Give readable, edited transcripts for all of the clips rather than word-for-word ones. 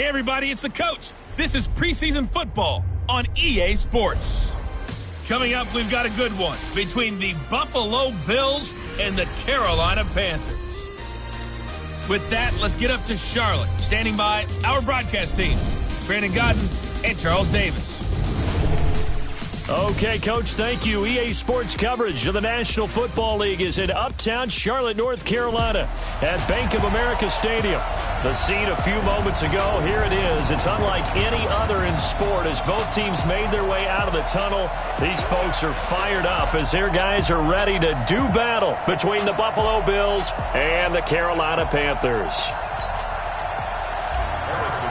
Hey, everybody, it's the coach. This is preseason football on EA Sports. Coming up, we've got a good one between the Buffalo Bills and the Carolina Panthers. With that, let's get up to Charlotte. Standing by, our broadcast team, Brandon Godden and Charles Davis. Okay, Coach, thank you. EA Sports coverage of the National Football League is in uptown Charlotte, North Carolina at Bank of America Stadium. The scene a few moments ago, here it is. It's unlike any other in sport as both teams made their way out of the tunnel. These folks are fired up as their guys are ready to do battle between the Buffalo Bills and the Carolina Panthers.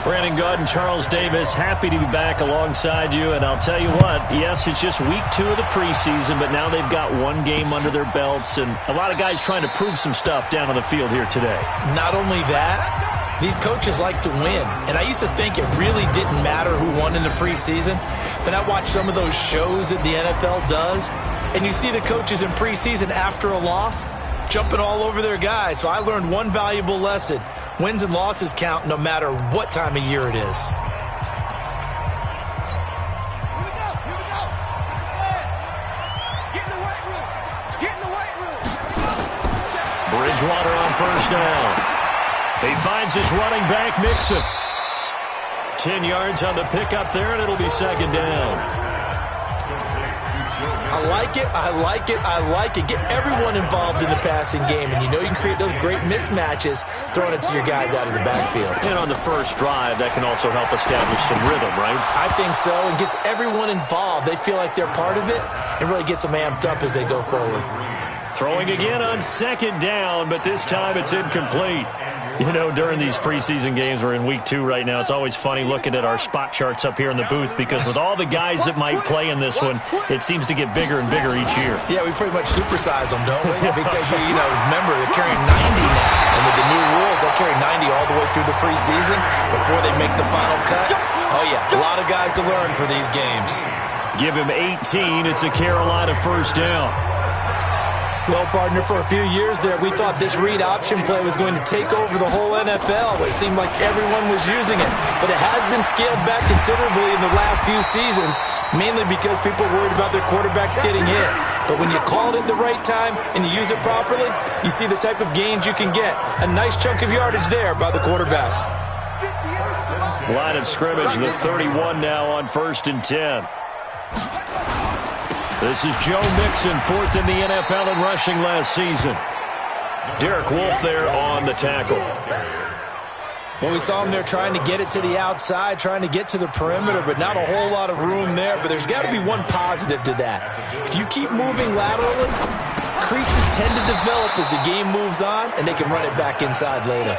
Brandon Godden, Charles Davis, happy to be back alongside you. And I'll tell you what, yes, it's just week 2 of the preseason, but now they've got one game under their belts. And a lot of guys trying to prove some stuff down on the field here today. Not only that, these coaches like to win. And I used to think it really didn't matter who won in the preseason. Then I watched some of those shows that the NFL does. And you see the coaches in preseason after a loss jumping all over their guys. So I learned one valuable lesson. Wins and losses count no matter what time of year it is. Get in the weight room. Get in the weight room. Bridgewater on first down. He finds his running back, Mixon. 10 yards on the pickup there, and it'll be second down. I like it, I like it, I like it. Get everyone involved in the passing game, and you know you can create those great mismatches throwing it to your guys out of the backfield. And on the first drive, that can also help establish some rhythm, right? I think so, and gets everyone involved. They feel like they're part of it, and really gets them amped up as they go forward. Throwing again on second down, but this time it's incomplete. You know, during these preseason games, we're in week 2 right now. It's always funny looking at our spot charts up here in the booth because with all the guys that might play in this one, it seems to get bigger and bigger each year. Yeah, we pretty much supersize them, don't we? Because, you know, remember, they're carrying 90 now. And with the new rules, they'll carry 90 all the way through the preseason before they make the final cut. Oh, yeah, a lot of guys to learn for these games. Give him 18. It's a Carolina first down. Well, partner, for a few years there, we thought this read option play was going to take over the whole NFL. It seemed like everyone was using it. But it has been scaled back considerably in the last few seasons, mainly because people are worried about their quarterbacks getting hit. But when you call it at the right time and you use it properly, you see the type of gains you can get. A nice chunk of yardage there by the quarterback. Line of scrimmage, the 31 now on 1st and 10. This is Joe Mixon, 4th in the NFL in rushing last season. Derek Wolfe there on the tackle. Well, we saw him there trying to get it to the outside, trying to get to the perimeter, but not a whole lot of room there. But there's got to be one positive to that. If you keep moving laterally, creases tend to develop as the game moves on, and they can run it back inside later.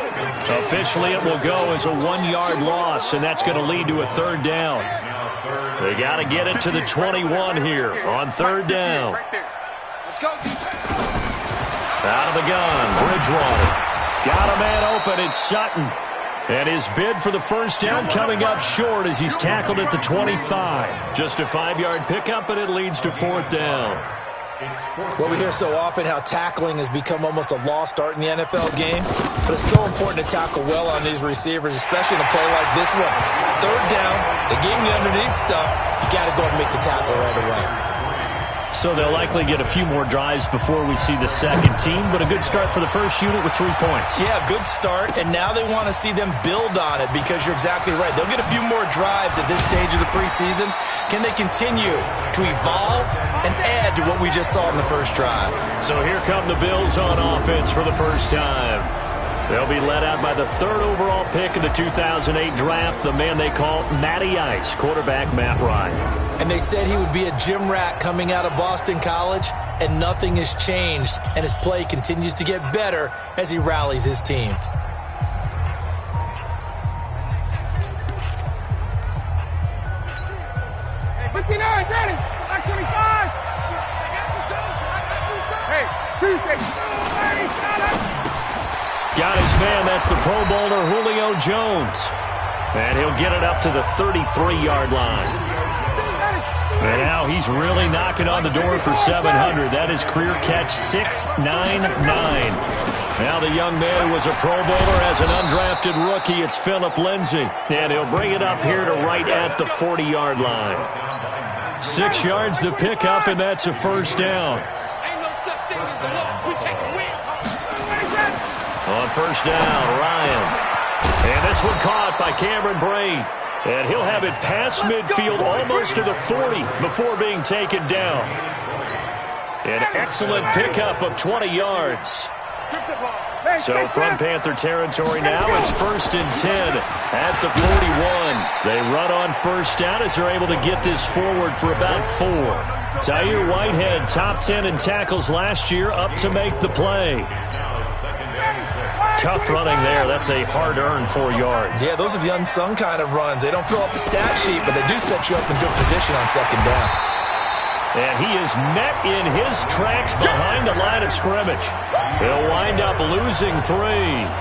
Officially, it will go as a 1-yard loss, and that's going to lead to a 3rd down. They got to get it to the 21 here on 3rd down. Let's go. Out of the gun, Bridgewater. Got a man open, it's Sutton. And his bid for the first down coming up short as he's tackled at the 25. Just a 5-yard pickup, and it leads to 4th down. Well, we hear so often how tackling has become almost a lost art in the NFL game, but it's so important to tackle well on these receivers, especially in a play like this one. 3rd down, they gave you underneath stuff, you got to go and make the tackle right away. So they'll likely get a few more drives before we see the second team, but a good start for the first unit with 3 points. Yeah, good start, and now they want to see them build on it because you're exactly right. They'll get a few more drives at this stage of the preseason. Can they continue to evolve and add to what we just saw in the first drive? So here come the Bills on offense for the first time. They'll be led out by the 3rd overall pick of the 2008 draft, the man they call Matty Ice, quarterback Matt Ryan. And they said he would be a gym rat coming out of Boston College, and nothing has changed, and his play continues to get better as he rallies his team. Hey, 59, Danny. Back 25. Hey, Tuesday. Got his man, that's the Pro Bowler Julio Jones. And he'll get it up to the 33-yard line. And now he's really knocking on the door for 700. That is career catch 699. Now the young man who was a Pro Bowler as an undrafted rookie, it's Phillip Lindsay. And he'll bring it up here to right at the 40-yard line. 6 yards the pickup, and that's a first down. On first down, Ryan. And this one caught by Cameron Braid. And he'll have it past midfield almost to the 40 before being taken down. An excellent pickup of 20 yards. So from Panther territory now, it's 1st and 10 at the 41. They run on first down as they're able to get this forward for about 4. Tyre Whitehead, top 10 in tackles last year, up to make the play. Tough running there. That's a hard-earned 4 yards. Yeah, those are the unsung kind of runs. They don't fill up the stat sheet, but they do set you up in good position on second down. And he is met in his tracks behind the line of scrimmage. He'll wind up losing 3.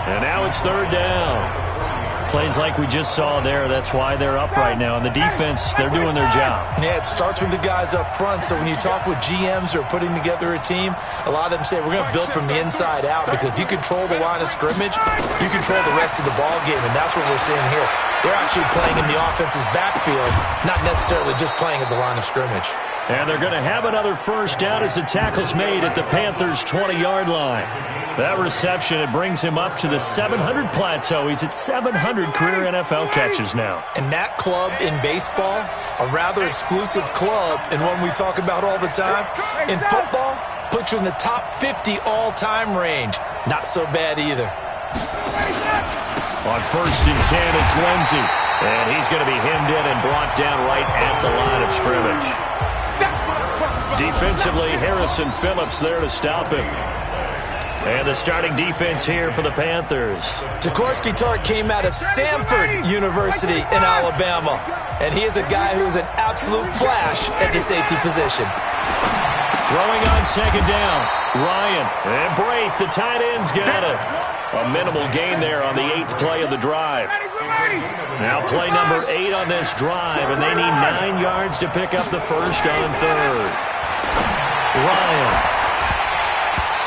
And now it's 3rd down. Plays like we just saw there. That's why they're up right now. And the defense, they're doing their job. Yeah, it starts with the guys up front. So when you talk with GMs who are putting together a team, a lot of them say, we're going to build from the inside out. Because if you control the line of scrimmage, you control the rest of the ball game. And that's what we're seeing here. They're actually playing in the offense's backfield, not necessarily just playing at the line of scrimmage. And they're going to have another first down as the tackle's made at the Panthers' 20-yard line. That reception, it brings him up to the 700 plateau. He's at 700 career NFL catches now. And that club in baseball, a rather exclusive club, and one we talk about all the time. In football, puts you in the top 50 all-time range. Not so bad either. On 1st and 10, it's Lindsay. And he's going to be hemmed in and brought down right at the line of scrimmage. Defensively, Harrison Phillips there to stop him. And the starting defense here for the Panthers. Jaworski Tartt came out of Samford University in Alabama. And he is a guy who is an absolute flash at the safety position. Throwing on second down, Ryan. And Braith, the tight end's got it. A minimal gain there on the 8th play of the drive. Now play number 8 on this drive, and they need 9 yards to pick up the first on 3rd. Ryan.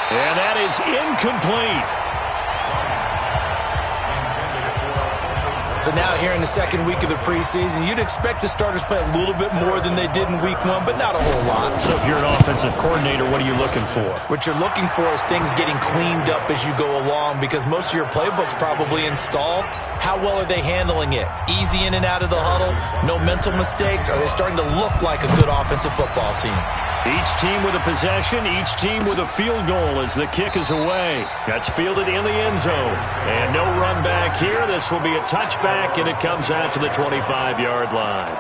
And that is incomplete. So now here in the second week of the preseason, you'd expect the starters play a little bit more than they did in week 1, but not a whole lot. So if you're an offensive coordinator, what are you looking for? What you're looking for is things getting cleaned up as you go along, because most of your playbook's probably installed. How well are they handling it? Easy in and out of the huddle? No mental mistakes? Are they starting to look like a good offensive football team? Each team with a possession, each team with a field goal as the kick is away. That's fielded in the end zone. And no run back here. This will be a touchback, and it comes out to the 25-yard line.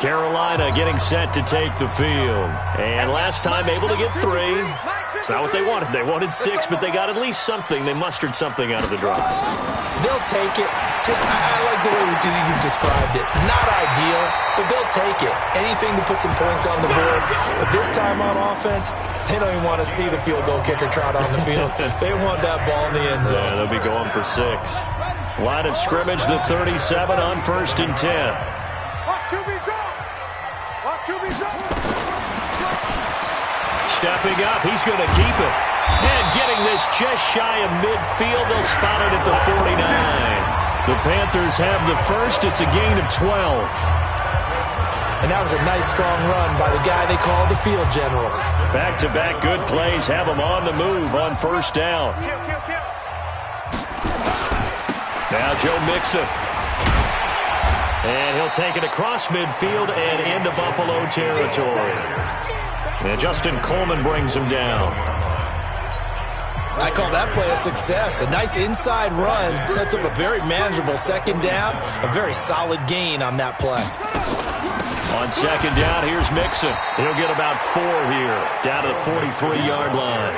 Carolina getting set to take the field. And last time able to get 3. It's not what they wanted. They wanted 6, but they got at least something. They mustered something out of the drive. They'll take it. I like the way you've described it. Not ideal, but they'll take it. Anything to put some points on the board. But this time on offense, they don't even want to see the field goal kicker trot on the field. They want that ball in the end zone. Yeah, they'll be going for 6. Line of scrimmage, the 37 on 1st and 10. Watch QB drop. Watch QB drop. Stepping up, he's going to keep it. And getting this just shy of midfield, they'll spot it at the 49. The Panthers have the first. It's a gain of 12. And that was a nice, strong run by the guy they call the field general. Back-to-back good plays have them on the move on first down. Now Joe Mixon. And he'll take it across midfield and into Buffalo territory. And Justin Coleman brings him down. I call that play a success. A nice inside run sets up a very manageable second down. A very solid gain on that play. On second down, here's Mixon. He'll get about 4 here, down to the 43-yard line.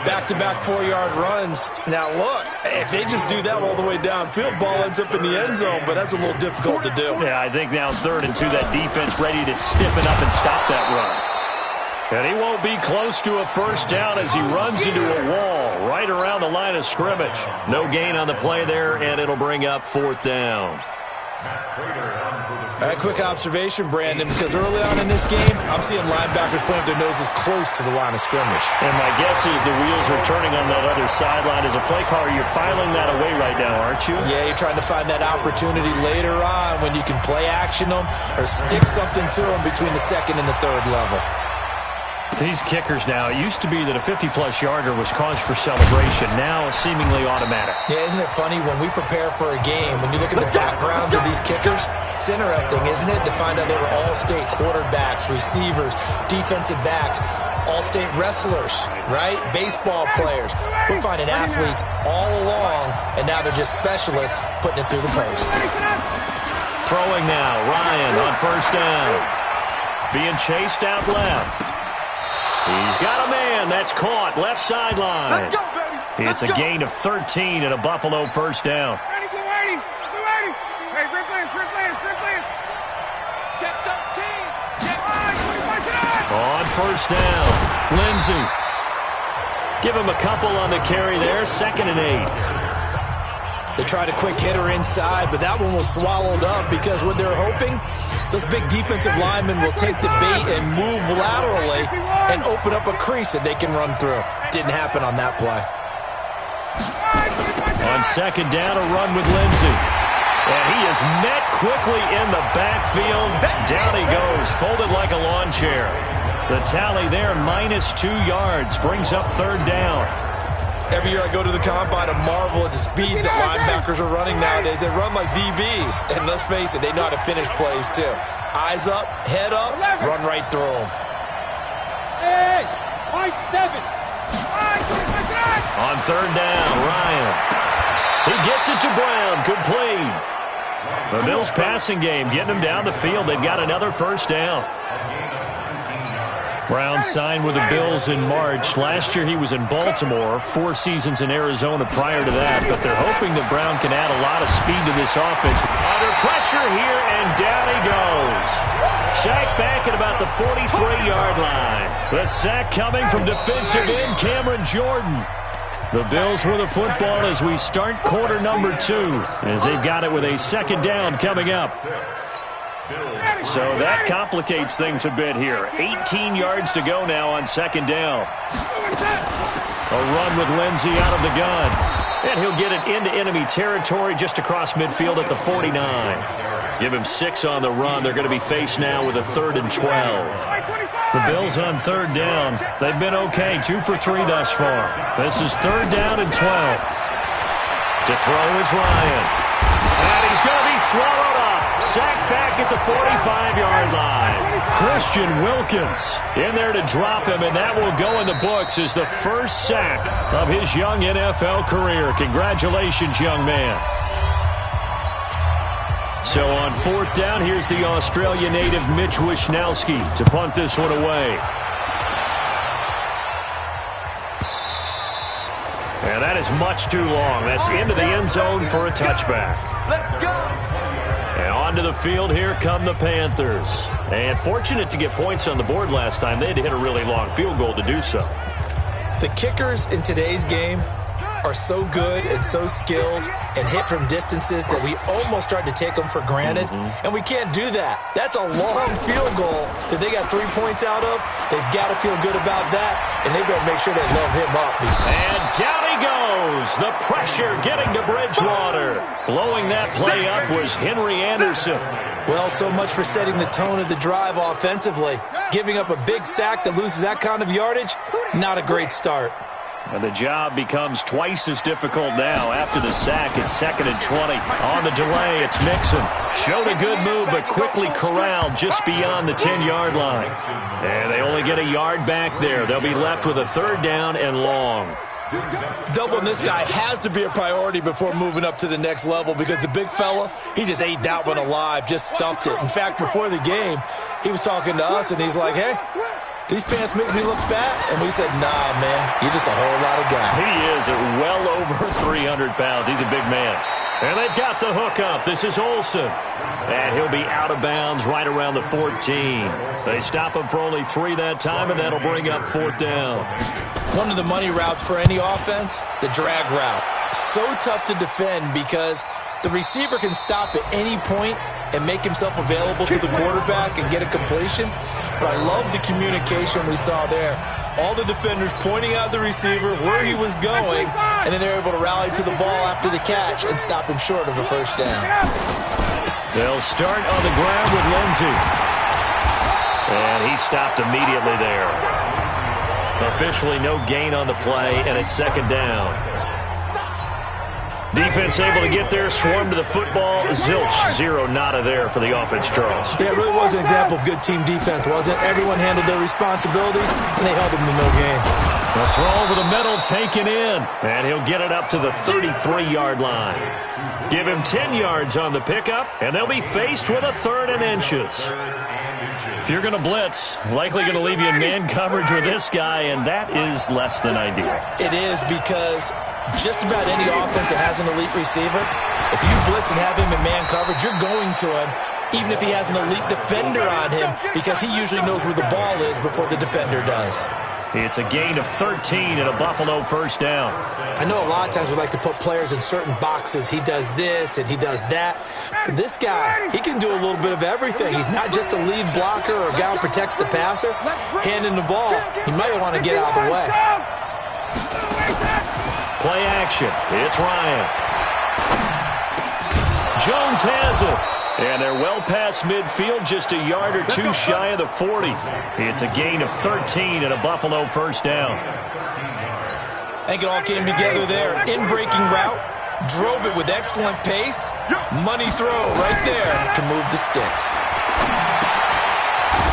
Back-to-back 4-yard runs. Now, look, if they just do that all the way downfield, ball ends up in the end zone, but that's a little difficult to do. Yeah, I think now 3rd and 2, that defense ready to stiffen up and stop that run. And he won't be close to a first down as he runs into a wall right around the line of scrimmage. No gain on the play there, and it'll bring up 4th down. Quick observation, Brandon, because early on in this game, I'm seeing linebackers playing with their noses close to the line of scrimmage. And my guess is the wheels are turning on that other sideline. As a play caller, you're filing that away right now, aren't you? Yeah, you're trying to find that opportunity later on when you can play action them or stick something to them between the second and the third level. These kickers now, it used to be that a 50-plus yarder was cause for celebration. Now, seemingly automatic. Yeah, isn't it funny when we prepare for a game, when you look at the backgrounds of these kickers, it's interesting, isn't it, to find out they were all-state quarterbacks, receivers, defensive backs, all-state wrestlers, right? Baseball players. We're finding athletes all along, and now they're just specialists putting it through the posts. Throwing now, Ryan on first down. Being chased out left. He's got a man. That's caught. Left sideline. It's a gain of 13 and a Buffalo first down. Ready, go ready. Go ready. Hey, sprint plans. Check 13. Check 5. On first down, Lindsey. Give him a couple on the carry there. 2nd and 8. They tried a quick hitter inside, but that one was swallowed up because what they're hoping, those big defensive linemen will take the bait and move laterally and open up a crease that they can run through. Didn't happen on that play. On 2nd down, a run with Lindsey. And he is met quickly in the backfield. Down he goes, folded like a lawn chair. The tally there, -2 yards, brings up 3rd down. Every year I go to the combine and marvel at the speeds that linebackers are running nowadays. They run like DBs. And let's face it, they know how to finish plays too. Eyes up, head up, run right through them. Hey, 7. On 3rd down, Ryan. He gets it to Brown. Good play. The Bills passing game, getting them down the field. They've got another first down. Brown signed with the Bills in March. Last year he was in Baltimore, 4 seasons in Arizona prior to that. But they're hoping that Brown can add a lot of speed to this offense. Under pressure here, and down he goes. Sack back at about the 43-yard line. The sack coming from defensive end Cameron Jordan. The Bills with the football as we start quarter number 2, as they've got it with a 2nd down coming up. So that complicates things a bit here. 18 yards to go now on 2nd down. A run with Lindsey out of the gun. And he'll get it into enemy territory just across midfield at the 49. Give him 6 on the run. They're going to be faced now with a 3rd and 12. The Bills on 3rd down. They've been okay, 2 for 3 thus far. This is 3rd down and 12. To throw is Ryan. And he's going to be swallowed up. Sacked back at the 45-yard line. Christian Wilkins in there to drop him, and that will go in the books as the first sack of his young NFL career. Congratulations, young man. So on 4th down, here's the Australia native Mitch Wishnowsky to punt this one away. And that is much too long. That's into the end zone for a touchback. Let's go. And onto the field, here come the Panthers. And fortunate to get points on the board last time. They had to hit a really long field goal to do so. The kickers in today's game are so good and so skilled and hit from distances that we almost start to take them for granted. And we can't do that. That's a long field goal that they got 3 points out of. They've got to feel good about that, and they better make sure they load him up. And down he goes. The pressure getting to Bridgewater. Blowing that play up was Henry Anderson. Well, so much for setting the tone of the drive offensively. Giving up a big sack that loses that kind of yardage, not a great start. And the job becomes twice as difficult now. After the sack, it's 2nd and 20. On the delay, it's Mixon. Showed a good move, but quickly corralled just beyond the 10-yard line. And they only get a yard back there. They'll be left with a 3rd down and long. Doubling this guy has to be a priority before moving up to the next level because the big fella, he just ate that one alive, just stuffed it. In fact, before the game, he was talking to us, and he's like, hey, these pants make me look fat. And we said, nah, man, you're just a whole lot of guy. He is at well over 300 pounds. He's a big man. And they've got the hook up. This is Olsen. And he'll be out of bounds right around the 14. They stop him for only 3 that time, and that'll bring up 4th down. One of the money routes for any offense, the drag route. So tough to defend because The receiver can stop at any point and make himself available to the quarterback and get a completion. But I love the communication we saw there. All the defenders pointing out the receiver, where he was going, and then they're able to rally to the ball after the catch and stop him short of a first down. They'll start on the ground with Lindsey. And he stopped immediately there. Officially no gain on the play, and it's second down. Defense able to get there, swarm to the football. Zilch, zero nada there for the offense, Charles. Yeah, it really was an example of good team defense, wasn't it? Everyone handled their responsibilities, and they held them to no gain. The throw over the middle taken in, and he'll get it up to the 33-yard line. Give him 10 yards on the pickup, and they'll be faced with a 3rd and inches. If you're going to blitz, likely going to leave you in man coverage with this guy, and that is less than ideal. It is, because just about any offense that has an elite receiver, if you blitz and have him in man coverage, you're going to him, even if he has an elite defender on him, because he usually knows where the ball is before the defender does. It's a gain of 13 and a Buffalo first down. I know a lot of times we like to put players in certain boxes. He does this and he does that. But this guy, he can do a little bit of everything. He's not just a lead blocker or a guy who protects the passer. Handing the ball, he might want to get out of the way. Play action. It's Ryan. Jones has it. And they're well past midfield, just a yard or two shy of the 40. It's a gain of 13 and a Buffalo first down. I think it all came together there. In-breaking route, drove it with excellent pace. Money throw right there to move the sticks.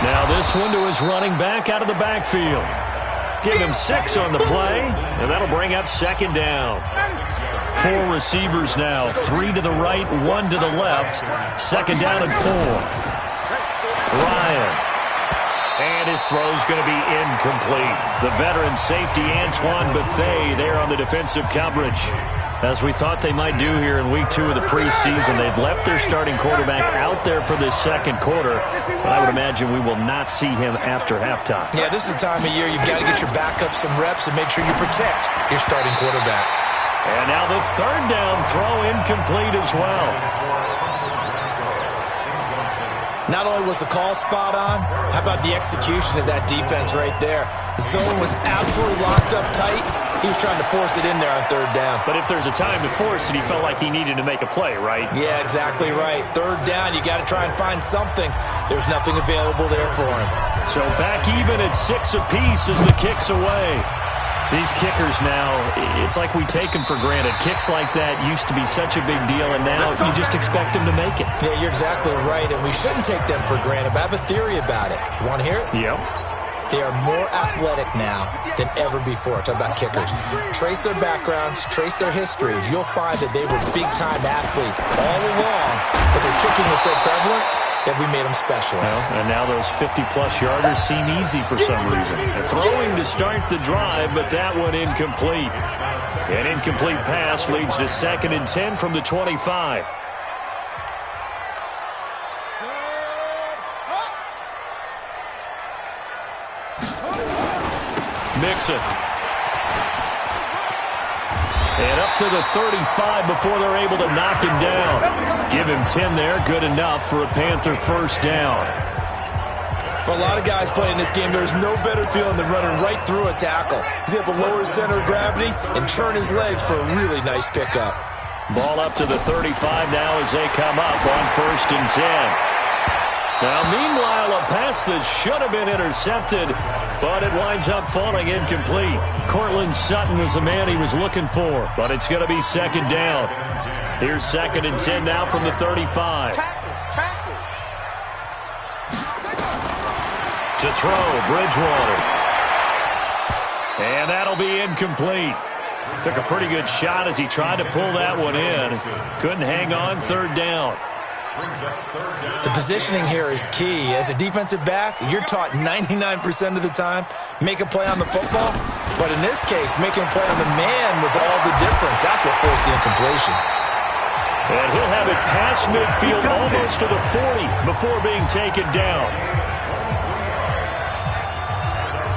Now this one to his running back out of the backfield. Give him 6 on the play, and that'll bring up second down. 4 receivers now, 3 to the right, 1 to the left. Second down and 4. Ryan. And his throw's going to be incomplete. The veteran safety, Antoine Bethea, there on the defensive coverage. As we thought they might do here in week 2 of the preseason, they've left their starting quarterback out there for this second quarter. But I would imagine we will not see him after halftime. Yeah, this is the time of year you've got to get your backup some reps and make sure you protect your starting quarterback. And now the third down throw incomplete as well. Not only was the call spot on, how about the execution of that defense right there? The zone was absolutely locked up tight. He was trying to force it in there on third down. But if there's a time to force it, he felt like he needed to make a play, right? Yeah, exactly right. Third down, you got to try and find something. There's nothing available there for him. So back even at 6 apiece as the kick's away. These kickers now, it's like we take them for granted. Kicks like that used to be such a big deal, and now you just expect them to make it. Yeah, you're exactly right, and we shouldn't take them for granted. But I have a theory about it. You want to hear it? Yep. They are more athletic now than ever before. Talk about kickers. Trace their backgrounds, trace their histories. You'll find that they were big-time athletes all along, but their kicking was so prevalent that we made them specialists. Well, and now those 50-plus yarders seem easy for some reason. They're throwing to start the drive, but that one incomplete. An incomplete pass leads to 2nd and 10 from the 25. Mixon. And up to the 35 before they're able to knock him down. Give him 10 there, good enough for a Panther first down. For a lot of guys playing this game, there's no better feeling than running right through a tackle. He's able to lower his center of gravity and turn his legs for a really nice pickup. Ball up to the 35 now as they come up on 1st and 10. Now, meanwhile, a pass that should have been intercepted, but it winds up falling incomplete. Cortland Sutton was the man he was looking for, but it's going to be 2nd down. Here's 2nd and 10 now from the 35. To throw, Bridgewater. And that'll be incomplete. Took a pretty good shot as he tried to pull that one in. Couldn't hang on, 3rd down. The positioning here is key. As a defensive back, you're taught 99% of the time, make a play on the football. But in this case, making a play on the man was all the difference. That's what forced the incompletion. And he'll have it past midfield almost to the 40 before being taken down.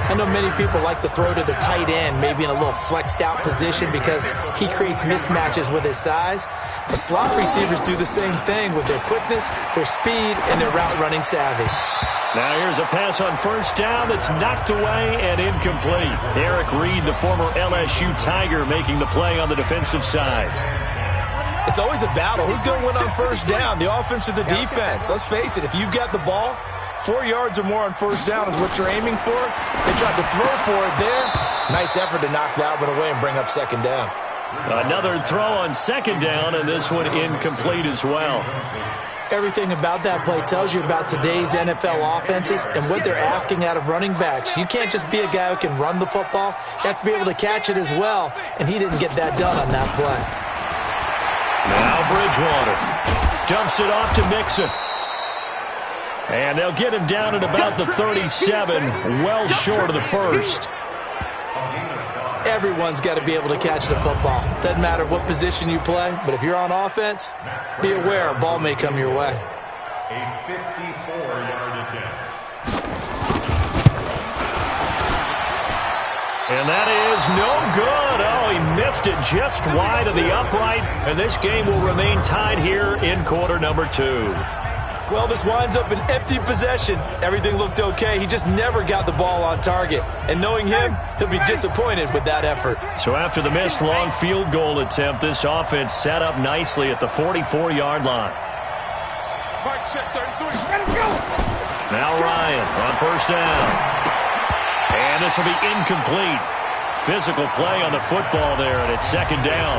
I know many people like to throw to the tight end, maybe in a little flexed out position because he creates mismatches with his size. But slot receivers do the same thing with their quickness, their speed, and their route running savvy. Now here's a pass on first down that's knocked away and incomplete. Eric Reed, the former LSU Tiger, making the play on the defensive side. It's always a battle. Who's going to win on first down, the offense or the defense? Let's face it, if you've got the ball, 4 yards or more on first down is what you're aiming for. They tried to throw for it there. Nice effort to knock that one away and bring up second down. Another throw on second down, and this one incomplete as well. Everything about that play tells you about today's NFL offenses and what they're asking out of running backs. You can't just be a guy who can run the football. You have to be able to catch it as well, and he didn't get that done on that play. Now Bridgewater dumps it off to Mixon. And they'll get him down at about the 37, well short of the first. Everyone's got to be able to catch the football. Doesn't matter what position you play, but if you're on offense, be aware a ball may come your way. A 54-yard attempt. And that is no good. Oh, he missed it just wide of the upright, and this game will remain tied here in quarter number 2. Well, this winds up an empty possession. Everything looked okay. He just never got the ball on target. And knowing him, he'll be disappointed with that effort. So after the missed long field goal attempt, this offense set up nicely at the 44-yard line. Now Ryan on first down. And this will be incomplete. Physical play on the football there, and it's second down.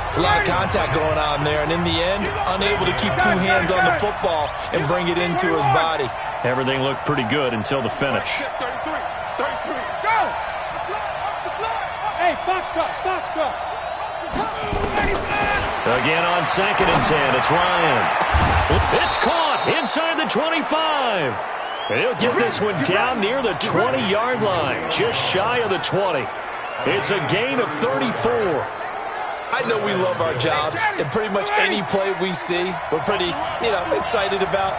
It's a lot of contact going on there, and in the end, unable to keep two hands on the football and bring it into his body. Everything looked pretty good until the finish. 33, 33, go! Hey, box truck. Again on 2nd and 10, it's Ryan. It's caught inside the 25. And he'll get this one down near the 20-yard line, just shy of the 20. It's a gain of 34. I know we love our jobs, and pretty much any play we see, we're pretty, excited about.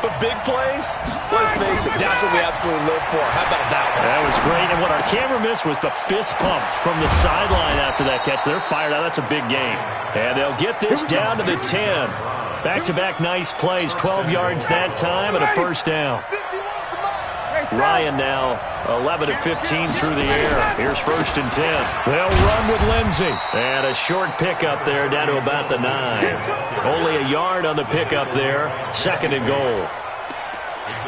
But big plays, let's face it, that's what we absolutely live for. How about that one? That was great, and what our camera missed was the fist pump from the sideline after that catch. They're fired out. That's a big game. And they'll get this down to the 10. Back-to-back nice plays, 12 yards that time, and a first down. Ryan now 11 of 15 through the air. Here's 1st and 10. They'll run with Lindsey. And a short pickup there down to about the 9. Only a yard on the pickup there. 2nd and goal.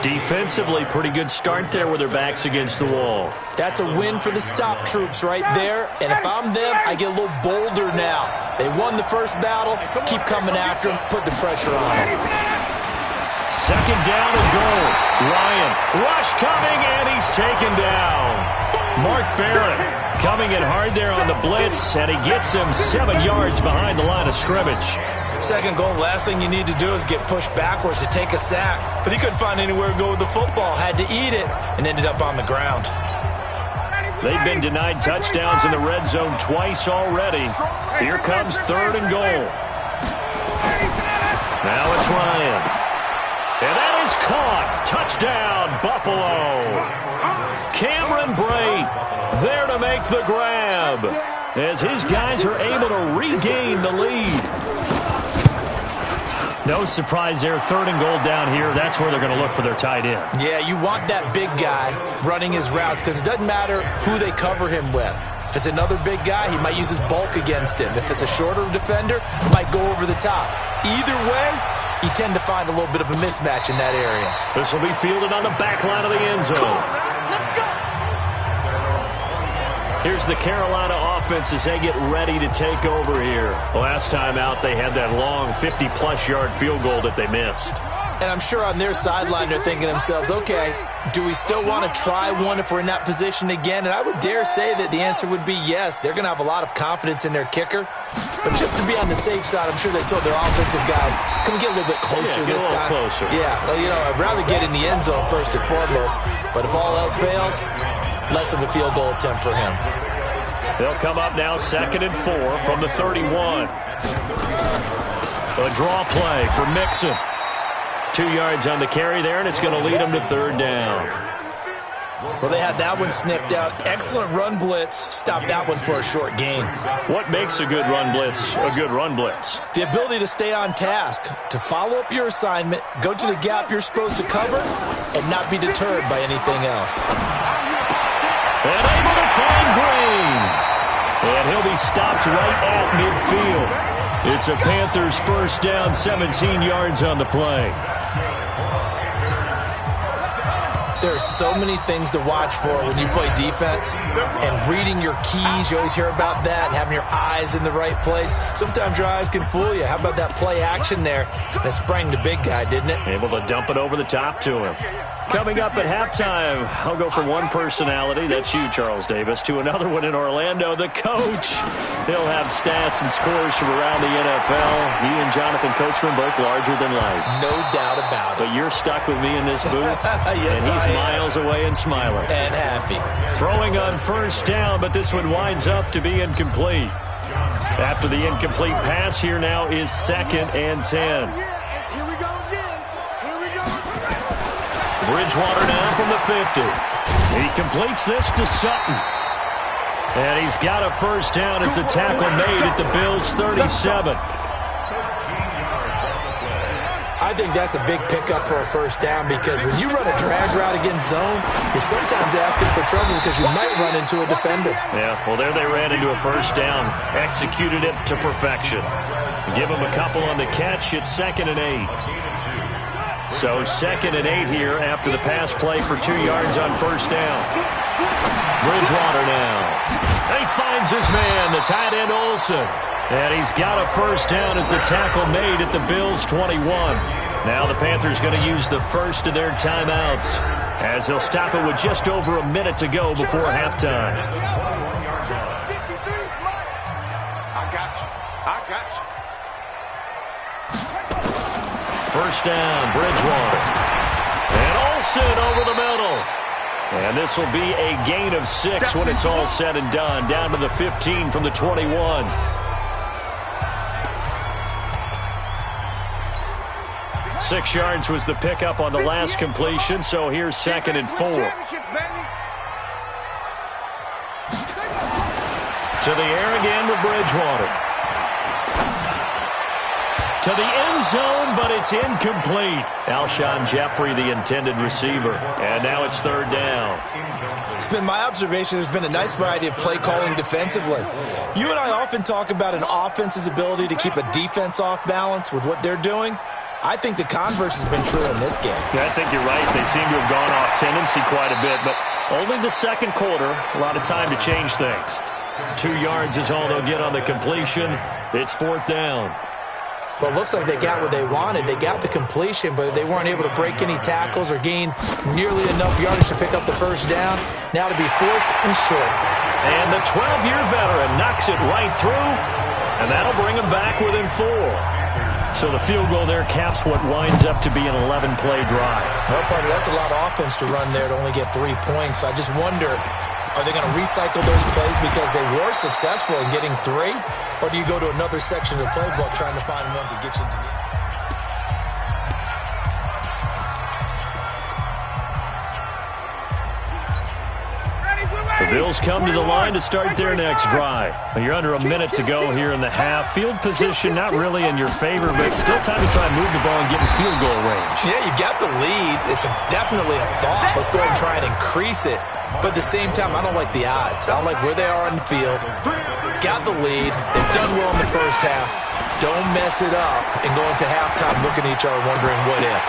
Defensively, pretty good start there with their backs against the wall. That's a win for the stop troops right there. And if I'm them, I get a little bolder now. They won the first battle. Keep coming after them. Put the pressure on them. 2nd down and goal. Ryan, rush coming, and he's taken down. Mark Barrett coming in hard there on the blitz, and he gets him 7 yards behind the line of scrimmage. 2nd goal, last thing you need to do is get pushed backwards to take a sack. But he couldn't find anywhere to go with the football, had to eat it, and ended up on the ground. They've been denied touchdowns in the red zone twice already. Here comes 3rd and goal. Now it's Ryan. And that is caught. Touchdown, Buffalo. Cameron Brate there to make the grab as his guys are able to regain the lead. No surprise there, 3rd and goal down here. That's where they're going to look for their tight end. Yeah, you want that big guy running his routes because it doesn't matter who they cover him with. If it's another big guy, he might use his bulk against him. If it's a shorter defender, he might go over the top. Either way, you tend to find a little bit of a mismatch in that area. This will be fielded on the back line of the end zone. Here's the Carolina offense as they get ready to take over here. Last time out, they had that long 50-plus yard field goal that they missed. And I'm sure on their sideline they're thinking to themselves, okay, do we still want to try one if we're in that position again? And I would dare say that the answer would be yes. They're going to have a lot of confidence in their kicker. But just to be on the safe side, I'm sure they told their offensive guys, can we get a little bit closer this time? Closer. Yeah, well, I'd rather get in the end zone first and foremost. But if all else fails, less of a field goal attempt for him. They'll come up now 2nd and 4 from the 31. A draw play for Mixon. 2 yards on the carry there, and it's going to lead them to 3rd down. Well, they had that one sniffed out. Excellent run blitz. Stopped that one for a short gain. What makes a good run blitz a good run blitz? The ability to stay on task, to follow up your assignment, go to the gap you're supposed to cover, and not be deterred by anything else. And able to find Green. And he'll be stopped right at midfield. It's a Panthers first down, 17 yards on the play. There's so many things to watch for when you play defense, and reading your keys, you always hear about that, and having your eyes in the right place. Sometimes your eyes can fool you. How about that play action there? And it sprang the big guy, didn't it? Able to dump it over the top to him. Coming up at halftime, I'll go from one personality, that's you, Charles Davis, to another one in Orlando, the coach. He'll have stats and scores from around the NFL. He and Jonathan Coachman both larger than life. No doubt about it. But you're stuck with me in this booth, yes, and he's miles away and smiling. And happy. Throwing on first down, but this one winds up to be incomplete. After the incomplete pass, here now is 2nd and 10. Bridgewater now from the 50. He completes this to Sutton. And he's got a first down as a tackle made at the Bills' 37. I think that's a big pickup for a first down, because when you run a drag route against zone, you're sometimes asking for trouble because you might run into a defender. Yeah, well, there they ran into a first down. Executed it to perfection. Give him a couple on the catch. It's 2nd and 8. So 2nd and 8 here after the pass play for 2 yards on first down. Bridgewater now. He finds his man, the tight end Olsen. And he's got a first down as the tackle made at the Bills' 21. Now the Panthers going to use the first of their timeouts, as they'll stop it with just over a minute to go before halftime. I got you. First down, Bridgewater. And Olsen over the middle. And this will be a gain of 6 when it's all said and done. Down to the 15 from the 21. Six yards was the pickup on the last completion, so here's 2nd and 4. To the air again with Bridgewater. To the end zone, but it's incomplete. Alshon Jeffrey, the intended receiver. And now it's 3rd down. It's been my observation there's been a nice variety of play calling defensively. You and I often talk about an offense's ability to keep a defense off balance with what they're doing. I think the converse has been true in this game. Yeah, I think you're right. They seem to have gone off tendency quite a bit, but only the second quarter, a lot of time to change things. 2 yards is all they'll get on the completion. It's 4th down. Well, it looks like they got what they wanted. They got the completion, but they weren't able to break any tackles or gain nearly enough yardage to pick up the first down. Now to be 4th and short. And the 12-year veteran knocks it right through, and that'll bring him back within 4. So the field goal there caps what winds up to be an 11-play drive. Well, partner, that's a lot of offense to run there to only get 3 points. I just wonder, are they going to recycle those plays because they were successful in getting 3? Or do you go to another section of the playbook trying to find ones that get you into the end? The Bills come to the line to start their next drive. You're under a minute to go here in the half. Field position not really in your favor, but still time to try and move the ball and get in field goal range. Yeah, you got the lead. It's definitely a thought. Let's go ahead and try and increase it. But at the same time, I don't like the odds. I don't like where they are on the field. Got the lead. They've done well in the first half. Don't mess it up and go into halftime looking at each other wondering what if.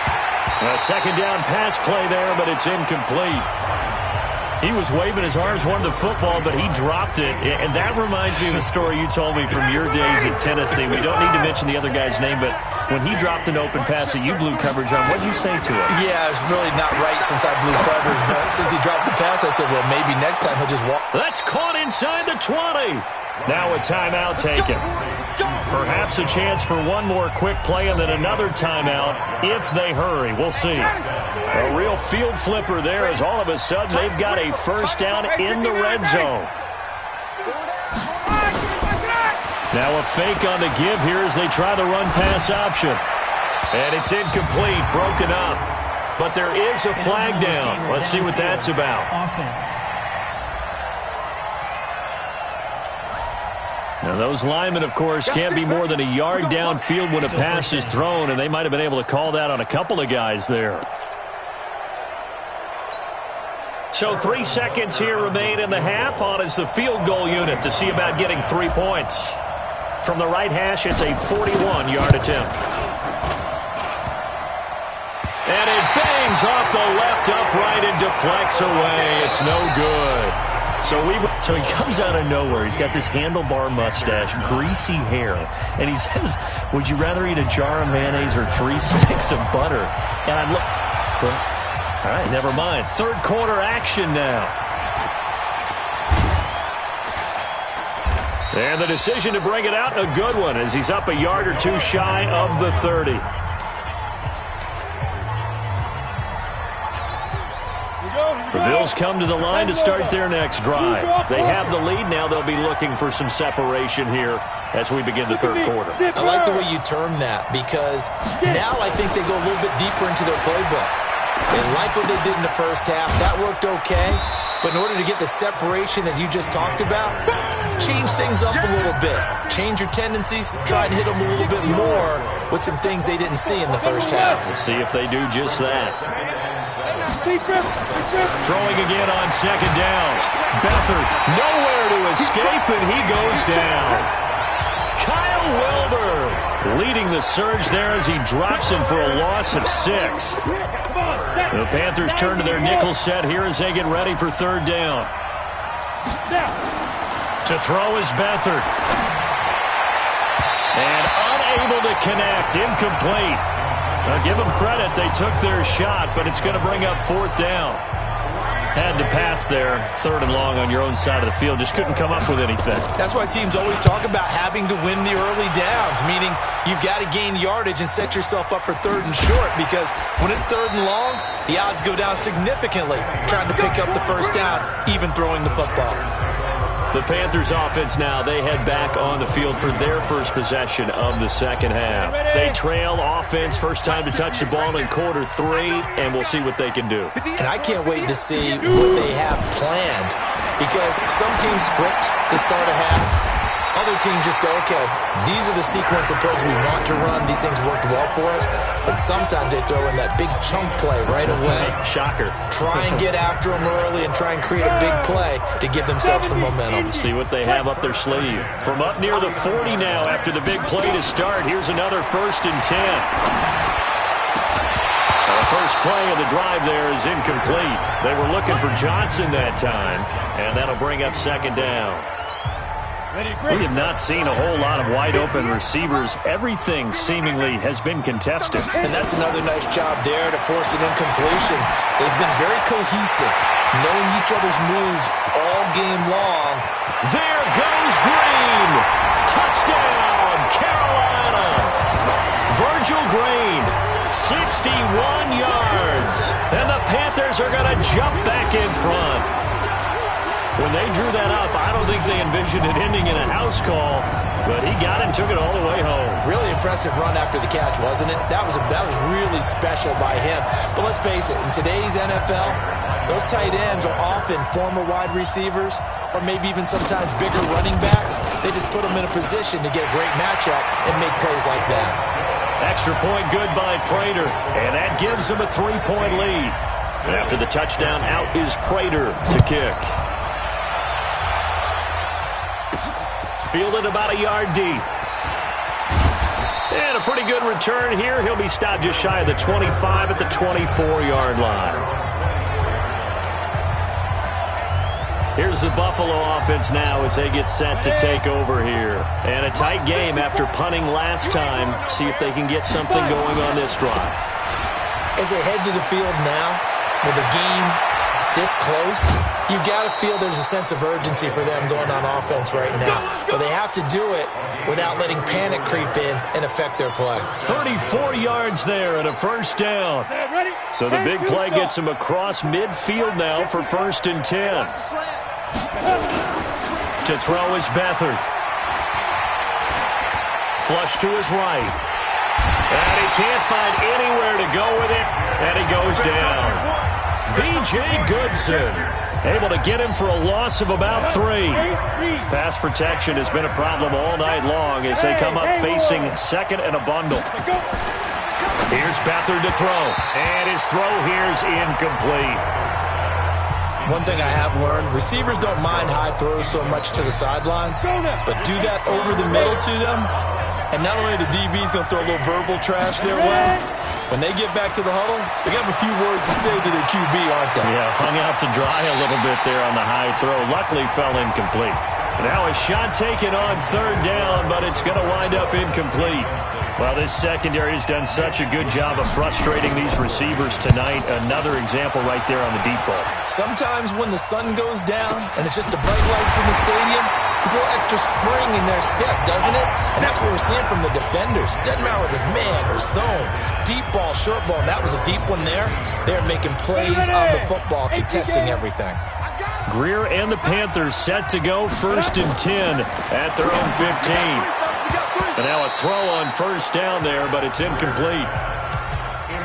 A second down pass play there, but it's incomplete. He was waving his arms, wanted the football, but he dropped it. And that reminds me of a story you told me from your days at Tennessee. We don't need to mention the other guy's name, but when he dropped an open pass that you blew coverage on, what did you say to him? Yeah, it's really not right since I blew coverage, but since he dropped the pass, I said, well, maybe next time he'll just walk. That's caught inside the 20. Now a timeout taken. Perhaps a chance for one more quick play and then another timeout if they hurry. We'll see. A real field flipper there as all of a sudden they've got a first down in the red zone. Now a fake on the give here as they try the run-pass option. And it's incomplete, broken up. but there is a flag down. Let's see what that's about. Offense. Now, those linemen, of course, can't be more than a yard downfield when a pass is thrown, and they might have been able to call that on a couple of guys there. So 3 seconds here remain in the half. On is the field goal unit to see about getting 3 points. From the right hash, it's a 41-yard attempt. And it bangs off the left upright and deflects away. It's no good. So he comes out of nowhere. He's got this handlebar mustache, greasy hair, and he says, would you rather eat a jar of mayonnaise or 3 sticks of butter? And I look, well, all right, never mind. Third quarter action now. And the decision to bring it out, a good one, as he's up a yard or two shy of the 30. The Bills come to the line to start their next drive. They have the lead. Now they'll be looking for some separation here as we begin the third quarter. I like the way you term that, because now I think they go a little bit deeper into their playbook. They like what they did in the first half. That worked okay. But in order to get the separation that you just talked about, change things up a little bit. Change your tendencies. Try and hit them a little bit more with some things they didn't see in the first half. We'll see if they do just that. Throwing again on second down. Beathard nowhere to escape, and he goes down. Kyle Wilber leading the surge there as he drops him for a loss of 6. The Panthers turn to their nickel set here as they get ready for third down. To throw is Beathard. And unable to connect, incomplete. Now give them credit, they took their shot, but it's going to bring up fourth down. Had to pass there, third and long on your own side of the field. Just couldn't come up with anything. That's why teams always talk about having to win the early downs, meaning you've got to gain yardage and set yourself up for third and short, because when it's third and long, the odds go down significantly trying to pick up the first down, even throwing the football. The Panthers offense now, they head back on the field for their first possession of the second half. They trail offense, first time to touch the ball in quarter 3, and we'll see what they can do. And I can't wait to see what they have planned, because some teams script to start a half. Other teams just go, okay, these are the sequence of plays we want to run. These things worked well for us. And sometimes they throw in that big chunk play right away. Shocker. Try and get after them early and try and create a big play to give themselves some momentum. See what they have up their sleeve. From up near the 40 now after the big play to start, here's another 1st and 10. The first play of the drive there is incomplete. They were looking for Johnson that time, and that'll bring up second down. We have not seen a whole lot of wide-open receivers. Everything seemingly has been contested. And that's another nice job there to force an incompletion. They've been very cohesive, knowing each other's moves all game long. There goes Green. Touchdown, Carolina. Virgil Green, 61 yards. And the Panthers are going to jump back in front. When they drew that up, I don't think they envisioned it ending in a house call, but he got it and took it all the way home. Really impressive run after the catch, wasn't it? That was really special by him. But let's face it, in today's NFL, those tight ends are often former wide receivers or maybe even sometimes bigger running backs. They just put them in a position to get a great matchup and make plays like that. Extra point good by Prater, and that gives him a 3-point lead. After the touchdown, out is Prater to kick. Fielded about a yard deep. And a pretty good return here. He'll be stopped just shy of the 25 at the 24-yard line. Here's the Buffalo offense now as they get set to take over here. And a tight game after punting last time. See if they can get something going on this drive. As they head to the field now, with the game this close, you've got to feel there's a sense of urgency for them going on offense right now. But they have to do it without letting panic creep in and affect their play. 34 yards there and a first down. So the big play gets them across midfield now for 1st and 10. To throw is Beathard. Flush to his right. And he can't find anywhere to go with it, and he goes down. B.J. Goodson able to get him for a loss of about 3. Pass protection has been a problem all night long as they come up facing second and a bundle. Here's Beathard to throw, and his throw here's incomplete. One thing I have learned, receivers don't mind high throws so much to the sideline, but do that over the middle to them, and not only the DB's going to throw a little verbal trash their way, when they get back to the huddle, they got a few words to say to their QB, aren't they? Yeah, hung out to dry a little bit there on the high throw. Luckily fell incomplete. Now a shot taken on third down, but it's going to wind up incomplete. Well, this secondary has done such a good job of frustrating these receivers tonight. Another example right there on the deep ball. Sometimes when the sun goes down and it's just the bright lights in the stadium, there's a little extra spring in their step, doesn't it? And that's what we're seeing from the defenders. Doesn't matter whether it's man or zone, deep ball, short ball. And that was a deep one there. They're making plays on the football, contesting everything. Greer and the Panthers set to go 1st and 10 at their own 15. And now a throw on first down there, but it's incomplete.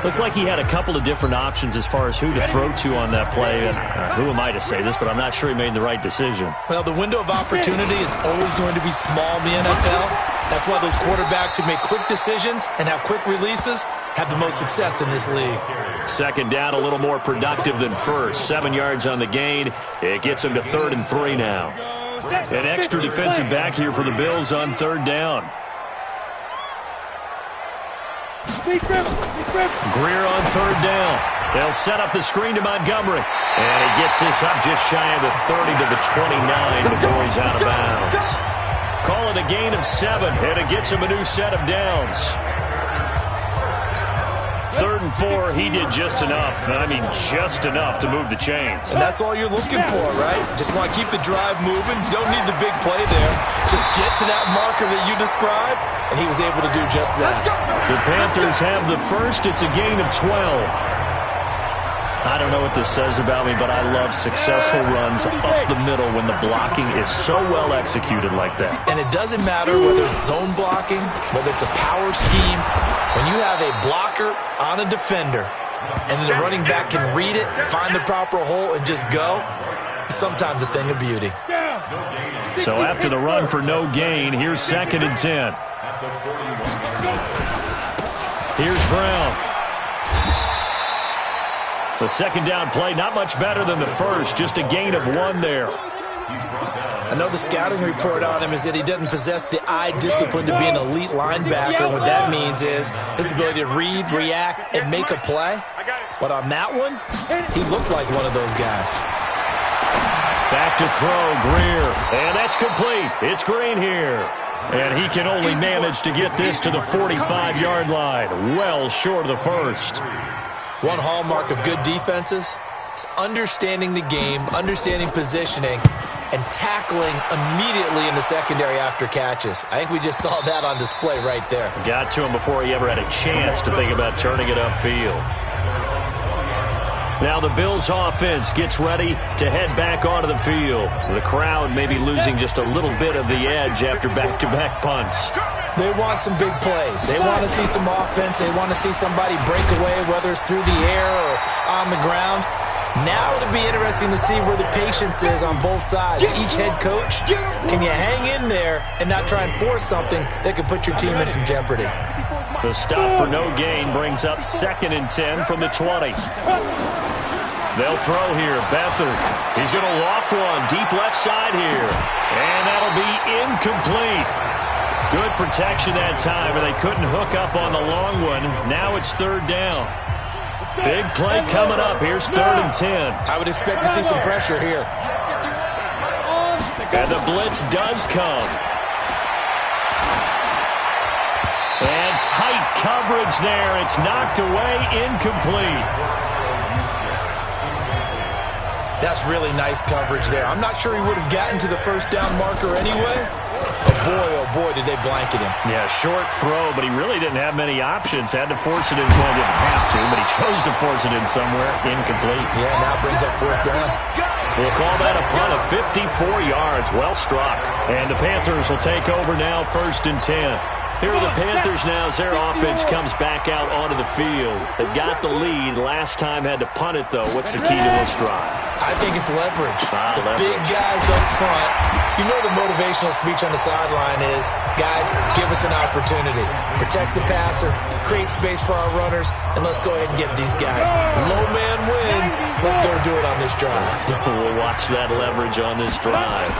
Looked like he had a couple of different options as far as who to throw to on that play. And who am I to say this, but I'm not sure he made the right decision. Well, the window of opportunity is always going to be small in the NFL. That's why those quarterbacks who make quick decisions and have quick releases have the most success in this league. Second down, a little more productive than first. 7 yards on the gain. It gets him to 3rd and 3 now. An extra defensive back here for the Bills on 3rd down. Greer on 3rd down. They'll set up the screen to Montgomery. And he gets this up just shy of the 30 to the 29 before he's out of bounds. Call it a gain of 7, and it gets him a new set of downs. 3rd and 4, he did just enough. I mean, just enough to move the chains. And that's all you're looking for, right? Just want to keep the drive moving. You don't need the big play there. Just get to that marker that you described, and he was able to do just that. The Panthers have the first. It's a gain of 12. I don't know what this says about me, but I love successful runs up the middle when the blocking is so well executed like that. And it doesn't matter whether it's zone blocking, whether it's a power scheme. When you have a blocker on a defender and then the running back can read it, find the proper hole, and just go, it's sometimes a thing of beauty. So after the run for no gain, here's 2nd and 10. Here's Brown. The second down play, not much better than the first, just a gain of 1 there. I know the scouting report on him is that he doesn't possess the eye discipline to be an elite linebacker. What that means is his ability to read, react, and make a play. But on that one, he looked like one of those guys. Back to throw, Greer. And that's complete. It's Green here. And he can only manage to get this to the 45-yard line, well short of the first. One hallmark of good defenses is understanding the game, understanding positioning, and tackling immediately in the secondary after catches. I think we just saw that on display right there. Got to him before he ever had a chance to think about turning it upfield. Now the Bills offense gets ready to head back onto the field. The crowd may be losing just a little bit of the edge after back-to-back punts. They want some big plays. They want to see some offense. They want to see somebody break away, whether it's through the air or on the ground. Now it'll be interesting to see where the patience is on both sides. Each head coach, can you hang in there and not try and force something that could put your team in some jeopardy? The stop for no gain brings up 2nd and 10 from the 20. They'll throw here. Beathard. He's going to loft one deep left side here. And that'll be incomplete. Good protection that time, and they couldn't hook up on the long one. Now it's 3rd down. Big play coming up. Here's 3rd and 10. I would expect to see some pressure here. And the blitz does come. And tight coverage there. It's knocked away, incomplete. That's really nice coverage there. I'm not sure he would have gotten to the 1st down marker anyway. But oh boy, did they blanket him. Yeah, short throw, but he really didn't have many options. Had to force it in. Well, he didn't have to, but he chose to force it in somewhere. Incomplete. Yeah, now it brings up 4th down. We'll call that a punt of 54 yards. Well struck. And the Panthers will take over now, 1st and 10. Here are the Panthers now as their offense comes back out onto the field. They've got the lead. Last time had to punt it, though. What's the key to this drive? I think it's leverage. The leverage. Big guys up front. You know the motivational speech on the sideline is, guys, give us an opportunity. Protect the passer, create space for our runners, and let's go ahead and get these guys. Low man wins. Let's go do it on this drive. We'll watch that leverage on this drive.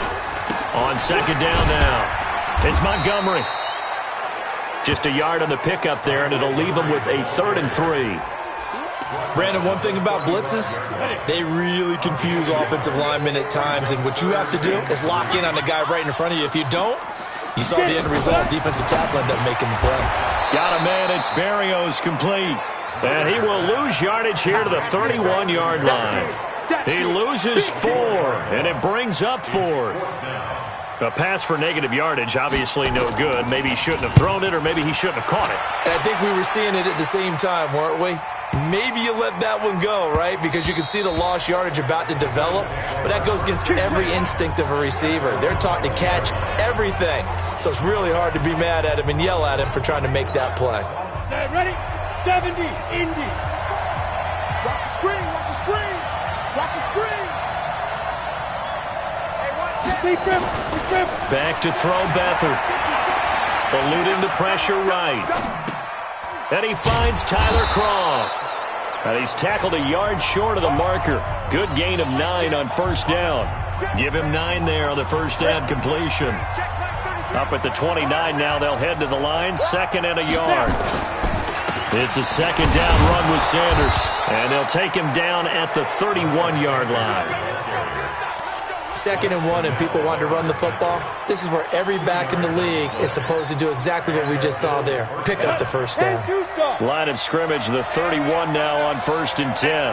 On second down now, it's Montgomery. Just a yard on the pickup there, and it'll leave them with a 3rd and 3. Brandon, one thing about blitzes, they really confuse offensive linemen at times, and what you have to do is lock in on the guy right in front of you. If you don't, you saw the end result. Defensive tackle ended up making the play. Got a man. It's Berrios complete. And he will lose yardage here to the 31-yard line. He loses 4, and it brings up 4th. A pass for negative yardage, obviously no good. Maybe he shouldn't have thrown it, or maybe he shouldn't have caught it. And I think we were seeing it at the same time, weren't we? Maybe you let that one go, right? Because you can see the lost yardage about to develop. But that goes against every instinct of a receiver. They're taught to catch everything. So it's really hard to be mad at him and yell at him for trying to make that play. Ready? 70, Indy. Watch the screen, watch the screen. Watch the screen. Back to throw Beathard. Eluding the pressure right. And he finds Tyler Croft. And he's tackled a yard short of the marker. Good gain of 9 on first down. Give him 9 there on the first down completion. Up at the 29 now, they'll head to the line. 2nd and a yard. It's a 2nd down run with Sanders. And they'll take him down at the 31-yard line. 2nd and 1 and people want to run the football. This is where every back in the league is supposed to do exactly what we just saw there. Pick up the first down. Line of scrimmage, the 31 now on 1st and 10.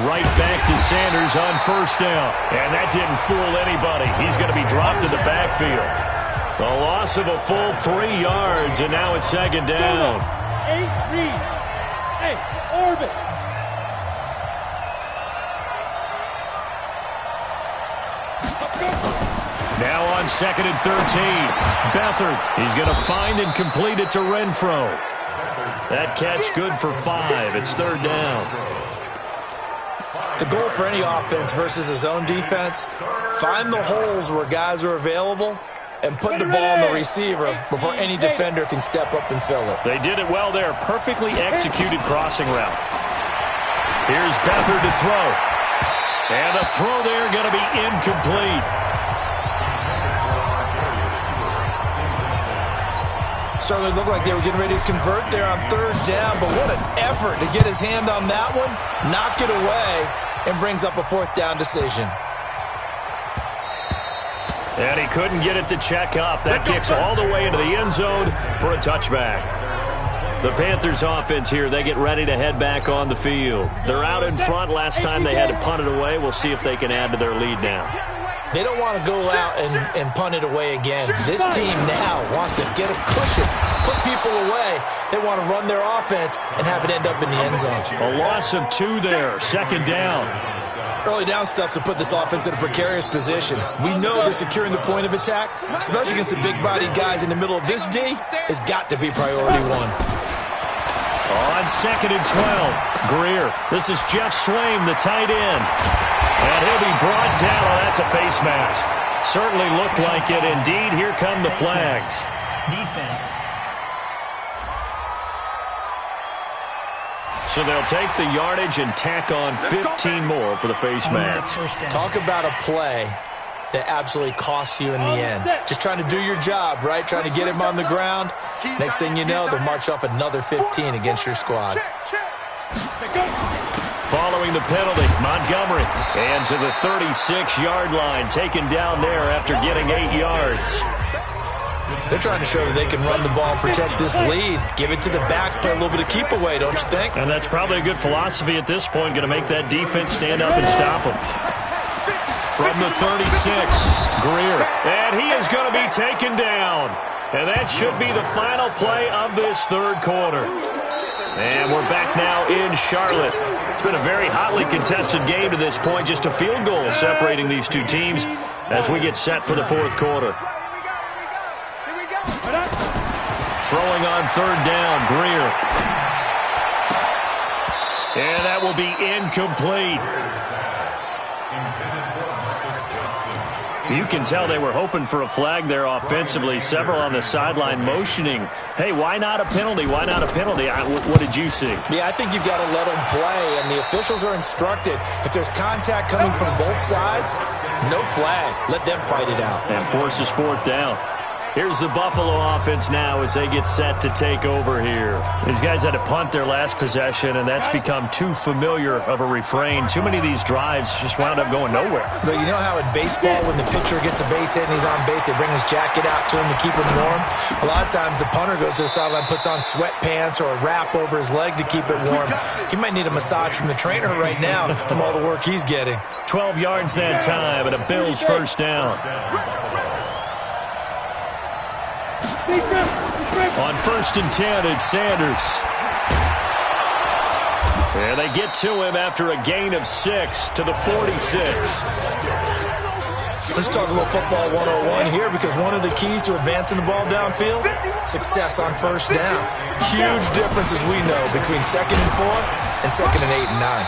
Right back to Sanders on first down. And that didn't fool anybody. He's going to be dropped in the backfield. A loss of a full 3 yards, and now it's 2nd down. 8 read. Hey, orbit. Now on 2nd and 13. Beathard, he's going to find and complete it to Renfro. That catch good for 5. It's 3rd down. The goal for any offense versus his own defense, find the holes where guys are available and put the ball on the receiver before any defender can step up and fill it. They did it well there. Perfectly executed crossing route. Here's Beathard to throw. And the throw there going to be incomplete. Certainly looked like they were getting ready to convert there on 3rd down, but what an effort to get his hand on that one, knock it away, and brings up a 4th down decision. And he couldn't get it to check up. That kicks all the way into the end zone for a touchback. The Panthers offense here, they get ready to head back on the field. They're out in front. Last time they had to punt it away. We'll see if they can add to their lead now. They don't want to go out and punt it away again. This team now wants to get a cushion, put people away. They want to run their offense and have it end up in the end zone. A loss of 2 there, 2nd down. Early down stuff to put this offense in a precarious position. We know that securing the point of attack, especially against the big-bodied guys in the middle of this D, has got to be priority 1. On 2nd and 12, Greer. This is Jeff Swaim, the tight end. And he'll be brought down. Oh, that's a face mask. Certainly looked like it. Indeed, here come the flags. Defense. So they'll take the yardage and tack on 15 more for the face mask. Talk about a play that absolutely costs you in the end. Just trying to do your job, right? Trying to get him on the ground. Next thing you know, they'll march off another 15 against your squad. Following the penalty, Montgomery. And to the 36-yard line, taken down there after getting 8 yards. They're trying to show that they can run the ball and protect this lead. Give it to the backs, play a little bit of keep away, don't you think? And that's probably a good philosophy at this point, going to make that defense stand up and stop them. From the 36, Greer. And he is going to be taken down. And that should be the final play of this 3rd quarter. And we're back now in Charlotte. It's been a very hotly contested game to this point. Just a field goal separating these two teams as we get set for the 4th quarter. Here we go. Throwing on third down, Greer. And that will be incomplete. You can tell they were hoping for a flag there offensively. Several on the sideline motioning, hey, why not a penalty? Why not a penalty? What did you see? Yeah, I think you've got to let them play, and the officials are instructed. If there's contact coming from both sides, no flag. Let them fight it out. And forces fourth down. Here's the Buffalo offense now as they get set to take over here. These guys had to punt their last possession, and that's become too familiar of a refrain. Too many of these drives just wound up going nowhere. But you know how in baseball, when the pitcher gets a base hit and he's on base, they bring his jacket out to him to keep him warm? A lot of times the punter goes to the sideline, puts on sweatpants or a wrap over his leg to keep it warm. He might need a massage from the trainer right now from all the work he's getting. 12 yards that time, and a Bills first down. On 1st and 10, it's Sanders. And they get to him after a gain of 6 to the 46. Let's talk a little football 101 here, because one of the keys to advancing the ball downfield, success on first down. Huge difference, as we know, between 2nd and 4 and 2nd and 8 and 9.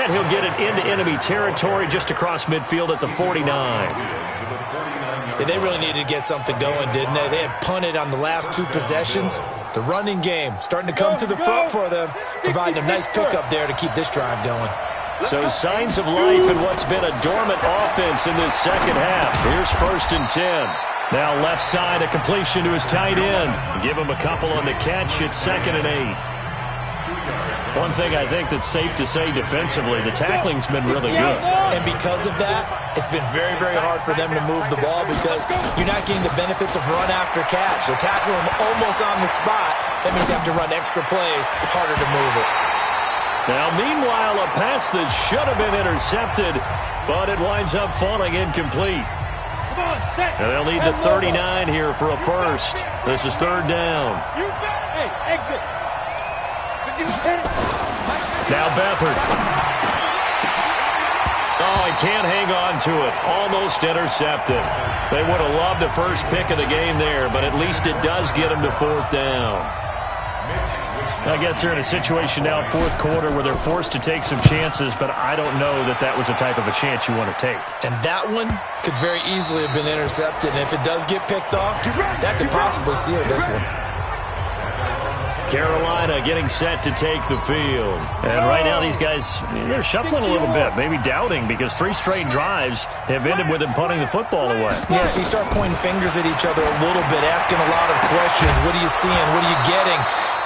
And he'll get it into enemy territory just across midfield at the 49. Yeah, they really needed to get something going, didn't they? They had punted on the last 2 possessions. The running game starting to come to the front for them, providing a nice pickup there to keep this drive going. So signs of life in what's been a dormant offense in this second half. Here's 1st and 10. Now left side, a completion to his tight end. Give him a couple on the catch. It's 2nd and 8. One thing I think that's safe to say defensively, the tackling's been really good. And because of that, it's been very, very hard for them to move the ball, because you're not getting the benefits of run after catch. They're tackling them almost on the spot. That means you have to run extra plays, harder to move it. Now, meanwhile, a pass that should have been intercepted, but it winds up falling incomplete. And they'll need the 39 here for a first. This is 3rd down. Hey, exit. Now Beathard. Oh, he can't hang on to it. Almost intercepted. They would have loved the first pick of the game there, but at least it does get them to 4th down. I guess they're in a situation now, 4th quarter, where they're forced to take some chances, but I don't know that that was the type of a chance you want to take. And that one could very easily have been intercepted, and if it does get picked off, that could possibly seal this one. Carolina getting set to take the field. And right now these guys, they're shuffling a little bit, maybe doubting, because 3 straight drives have ended with them punting the football away. Yeah, so you start pointing fingers at each other a little bit, asking a lot of questions. What are you seeing? What are you getting?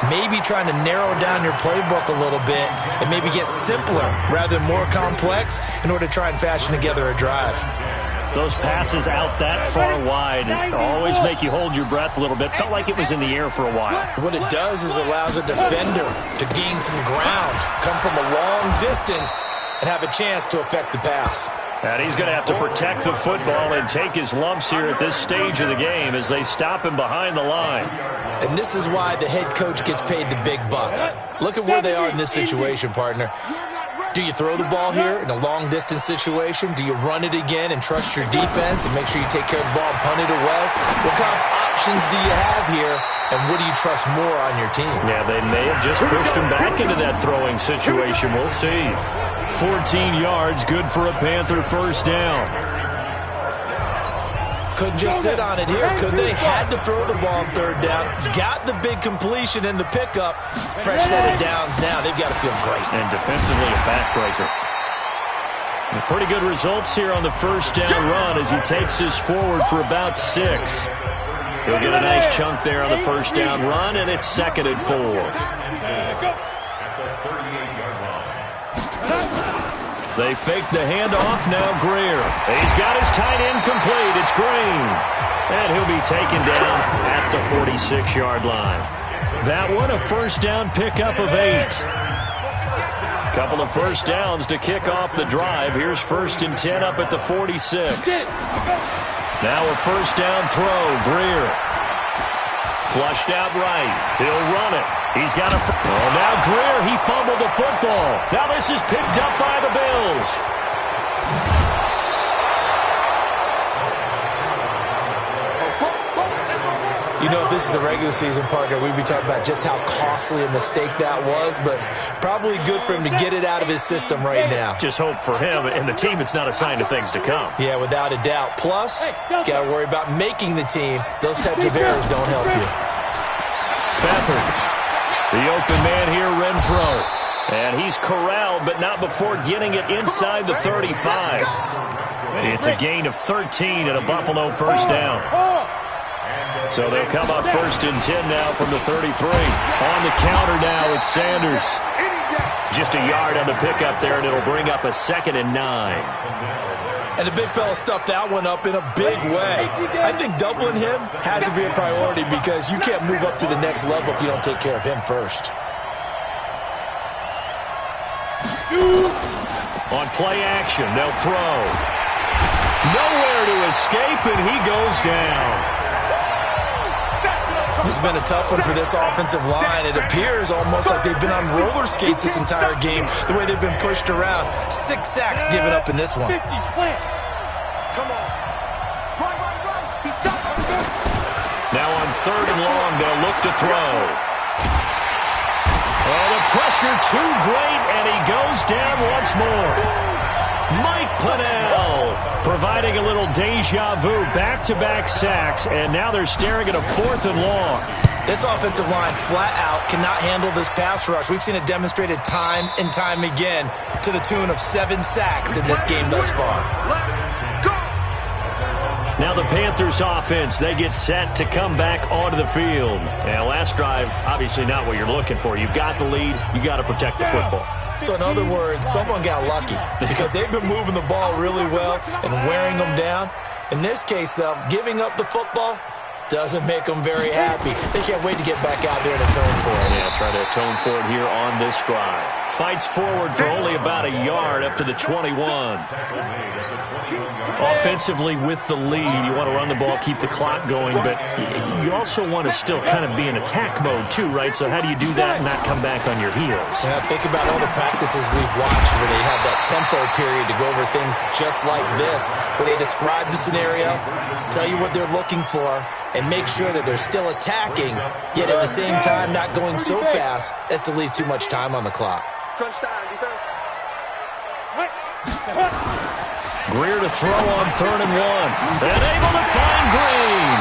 Maybe trying to narrow down your playbook a little bit and maybe get simpler rather than more complex in order to try and fashion together a drive. Those passes out that far wide always make you hold your breath a little bit. Felt like it was in the air for a while. What it does is allows a defender to gain some ground, come from a long distance, and have a chance to affect the pass. And he's going to have to protect the football and take his lumps here at this stage of the game as they stop him behind the line. And this is why the head coach gets paid the big bucks. Look at where they are in this situation, partner. Do you throw the ball here in a long-distance situation? Do you run it again and trust your defense and make sure you take care of the ball and punt it away? What kind of options do you have here, and what do you trust more on your team? Yeah, they may have just pushed him back into that throwing situation. We'll see. 14 yards, good for a Panther first down. Couldn't just sit on it here, could they? Had to throw the ball on 3rd down. Got the big completion in the pickup. Fresh set of downs now. They've got to feel great. And defensively a backbreaker. And pretty good results here on the first down run as he takes this forward for about 6. He'll get a nice chunk there on the first down run, and it's 2nd and 4. They fake the handoff, now Greer. He's got his tight end complete. It's Green. And he'll be taken down at the 46-yard line. That one, a first down pickup of 8. Couple of first downs to kick off the drive. Here's 1st and 10 up at the 46. Now a first down throw, Greer. Flushed out right. He'll run it. He's got a... Oh, now Greer, he fumbled the football. Now this is picked up by the Bills. You If this is the regular season, partner, we'd be talking about just how costly a mistake that was, but probably good for him to get it out of his system right now. Just hope for him and the team it's not a sign of things to come. Yeah, without a doubt. Plus, got to worry about making the team. Those types of errors don't help you. Beathard, the open man here, Renfro. And he's corralled, but not before getting it inside the 35. It's a gain of 13 and a Buffalo first down. So they'll come up 1st and 10 now from the 33. On the counter now, it's Sanders. Just a yard on the pickup there, and it'll bring up a 2nd and 9. And the big fella stuffed that one up in a big way. I think doubling him has to be a priority because you can't move up to the next level if you don't take care of him first. On play action, they'll throw. Nowhere to escape, and he goes down. This has been a tough one for this offensive line. It appears almost like they've been on roller skates this entire game, the way they've been pushed around. 6 sacks given up in this one. Now on 3rd and long, they'll look to throw. Oh, the pressure too great, and he goes down once more. Mike Pennell providing a little deja vu, back-to-back sacks, and now they're staring at a 4th and long. This offensive line flat out cannot handle this pass rush. We've seen it demonstrated time and time again to the tune of 7 sacks in this game thus far. Now the Panthers offense, they get set to come back onto the field. And last drive, obviously not what you're looking for. You've got the lead. You got to protect the football. So in other words, someone got lucky because they've been moving the ball really well and wearing them down. In this case, though, giving up the football doesn't make them very happy. They can't wait to get back out there and atone for it. Yeah, try to atone for it here on this drive. Fights forward for only about a yard up to the 21. Offensively with the lead, you want to run the ball, keep the clock going, but you also want to still kind of be in attack mode too, right? So how do you do that and not come back on your heels? Yeah, think about all the practices we've watched where they have that tempo period to go over things just like this, where they describe the scenario, tell you what they're looking for, and make sure that they're still attacking, yet at the same time not going so fast as to leave too much time on the clock. Crunch down, defense. Greer to throw on 3rd and 1. And able to find Green.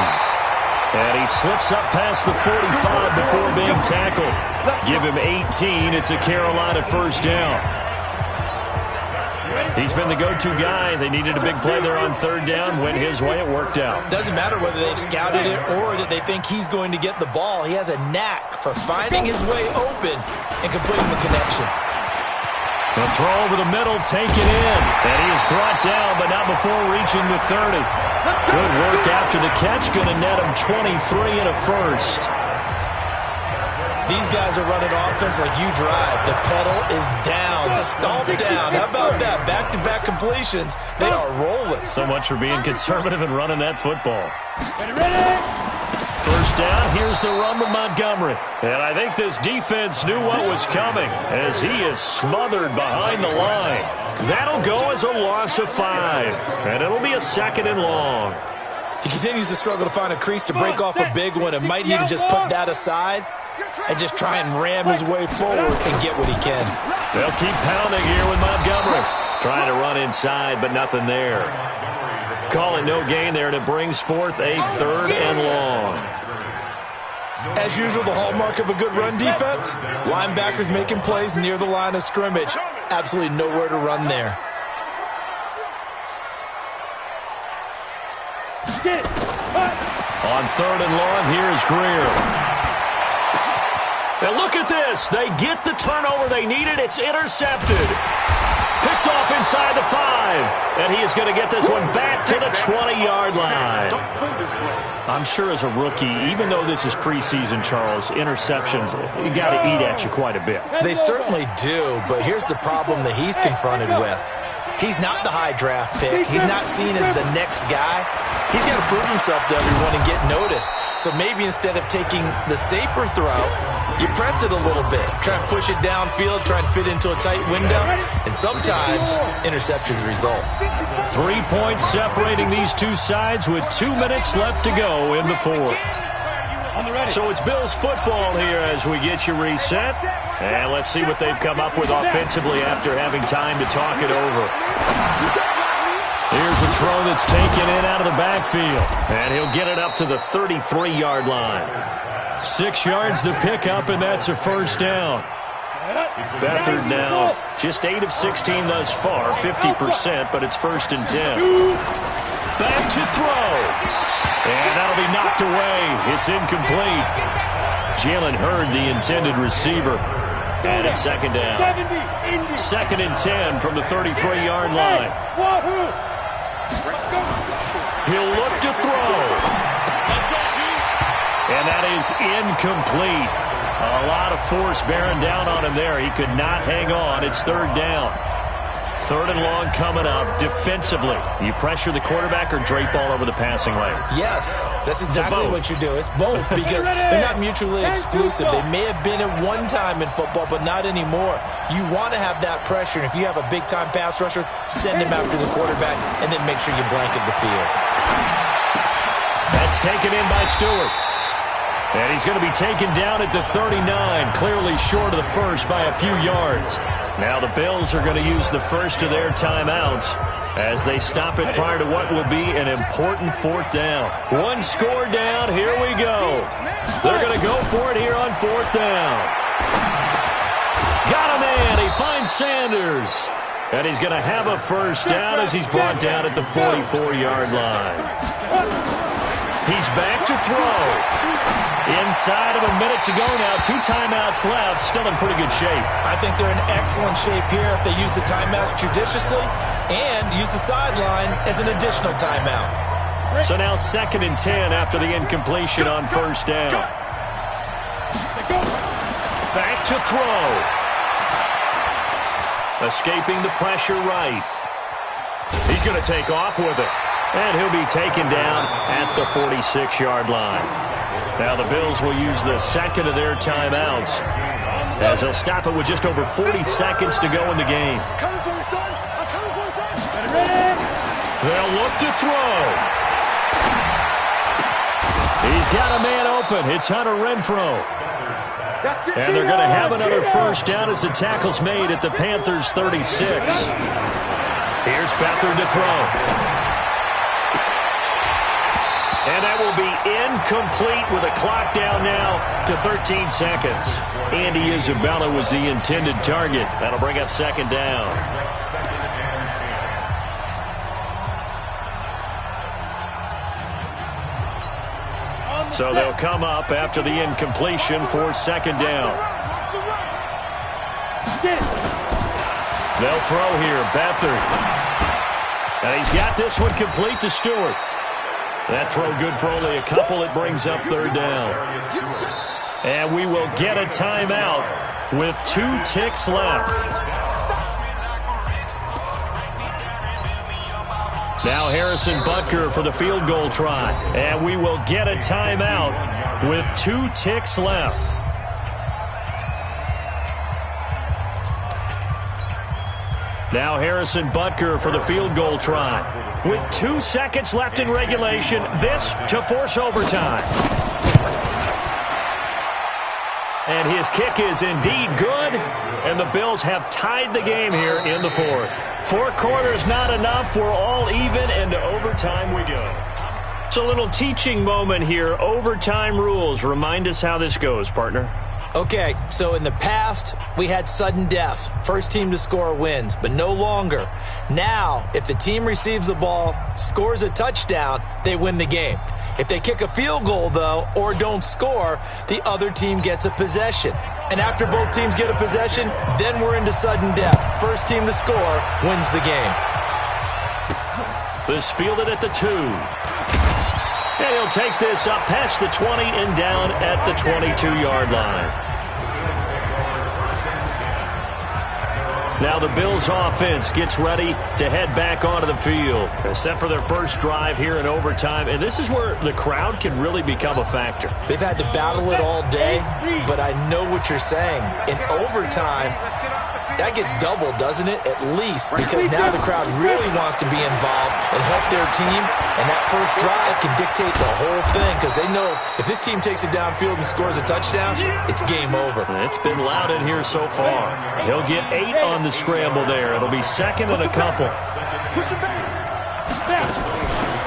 And he slips up past the 45 before being tackled. Give him 18. It's a Carolina first down. He's been the go-to guy. They needed a big play there on 3rd down. Went his way. It worked out. Doesn't matter whether they've scouted it or that they think he's going to get the ball. He has a knack for finding his way open and completing the connection. The throw over the middle, taken in. And he is brought down, but not before reaching the 30. Good work after the catch. Going to net him 23 and a first. These guys are running offense like you drive. The pedal is down, stomped down. How about that? Back-to-back completions. They are rolling. So much for being conservative and running that football. First down, here's the run with Montgomery. And I think this defense knew what was coming as he is smothered behind the line. That'll go as a loss of 5. And it'll be a 2nd and long. He continues to struggle to find a crease to break off a big one and might need to just put that aside and just try and ram his way forward and get what he can. They'll keep pounding here with Montgomery. Trying to run inside, but nothing there. Calling no gain there, and it brings forth a 3rd and long. As usual, the hallmark of a good run defense, linebackers making plays near the line of scrimmage. Absolutely nowhere to run there. On 3rd and long, here is Greer. And look at this. They get the turnover they needed. It's intercepted. Picked off inside the 5. And he is going to get this one back to the 20-yard line. I'm sure as a rookie, even though this is preseason, Charles, interceptions, you got to eat at you quite a bit. They certainly do, but here's the problem that he's confronted with. He's not the high draft pick. He's not seen as the next guy. He's got to prove himself to everyone and get noticed. So maybe instead of taking the safer throw, you press it a little bit. Try and push it downfield, try and fit into a tight window. And sometimes interceptions result. 3 points separating these two sides with 2 minutes left to go in the 4th. So it's Bills football here as we get you reset. And let's see what they've come up with offensively after having time to talk it over. Here's a throw that's taken in out of the backfield. And he'll get it up to the 33-yard line. 6 yards to pick up, and that's a first down. Beathard now just 8 of 16 thus far, 50%, but it's 1st and 10. Back to throw. And that'll be knocked away. It's incomplete. Jalen Hurd, the intended receiver. And it's 2nd down. 2nd and 10 from the 33-yard line. He'll look to throw. And that is incomplete. A lot of force bearing down on him there. He could not hang on. It's 3rd down. 3rd and long coming up. Defensively, you pressure the quarterback or drape all over the passing lane? Yes, that's exactly what you do. It's both because they're not mutually exclusive. They may have been at one time in football, but not anymore. You want to have that pressure. And if you have a big-time pass rusher, send him after the quarterback and then make sure you blanket the field. That's taken in by Stewart. And he's going to be taken down at the 39, clearly short of the first by a few yards. Now the Bills are going to use the first of their timeouts as they stop it prior to what will be an important 4th down. 1 score down. Here we go. They're going to go for it here on 4th down. Got a man. He finds Sanders. And he's going to have a first down as he's brought down at the 44-yard line. He's back to throw. Inside of a minute to go now. 2 timeouts left. Still in pretty good shape. I think they're in excellent shape here if they use the timeouts judiciously and use the sideline as an additional timeout. So now 2nd and 10 after the incompletion on 1st down. Back to throw. Escaping the pressure right. He's going to take off with it. And he'll be taken down at the 46-yard line. Now the Bills will use the 2nd of their timeouts as they'll stop it with just over 40 seconds to go in the game. They'll look to throw. He's got a man open. It's Hunter Renfrow. And they're going to have another first down as the tackle's made at the Panthers' 36. Here's Beathard to throw. And that will be incomplete with a clock down now to 13 seconds. Andy Isabella was the intended target. That'll bring up 2nd down. So they'll come up after the incompletion for 2nd down. They'll throw here, Beathard. And he's got this one complete to Stewart. That throw good for only a couple. It brings up 3rd down. And we will get a timeout with 2 ticks left. Now Harrison Butker for the field goal try. And we will get a timeout with 2 ticks left. Now Harrison Butker for the field goal try. With 2 seconds left in regulation, this to force overtime. And his kick is indeed good, and the Bills have tied the game here in the 4th. 4 quarters not enough. We're all even, and to overtime we go. It's a little teaching moment here. Overtime rules. Remind us how this goes, partner. Okay, so in the past, we had sudden death. First team to score wins, but no longer. Now, if the team receives the ball, scores a touchdown, they win the game. If they kick a field goal, though, or don't score, the other team gets a possession. And after both teams get a possession, then we're into sudden death. First team to score wins the game. This fielded at the 2. And he'll take this up past the 20 and down at the 22-yard line. Now the Bills offense gets ready to head back onto the field. Set for their first drive here in overtime, and this is where the crowd can really become a factor. They've had to battle it all day, but I know what you're saying. In overtime, that gets doubled, doesn't it? At least, because now the crowd really wants to be involved and help their team, and that first drive can dictate the whole thing because they know if this team takes it downfield and scores a touchdown, it's game over. It's been loud in here so far. He'll get 8 on the scramble there. It'll be second and a couple.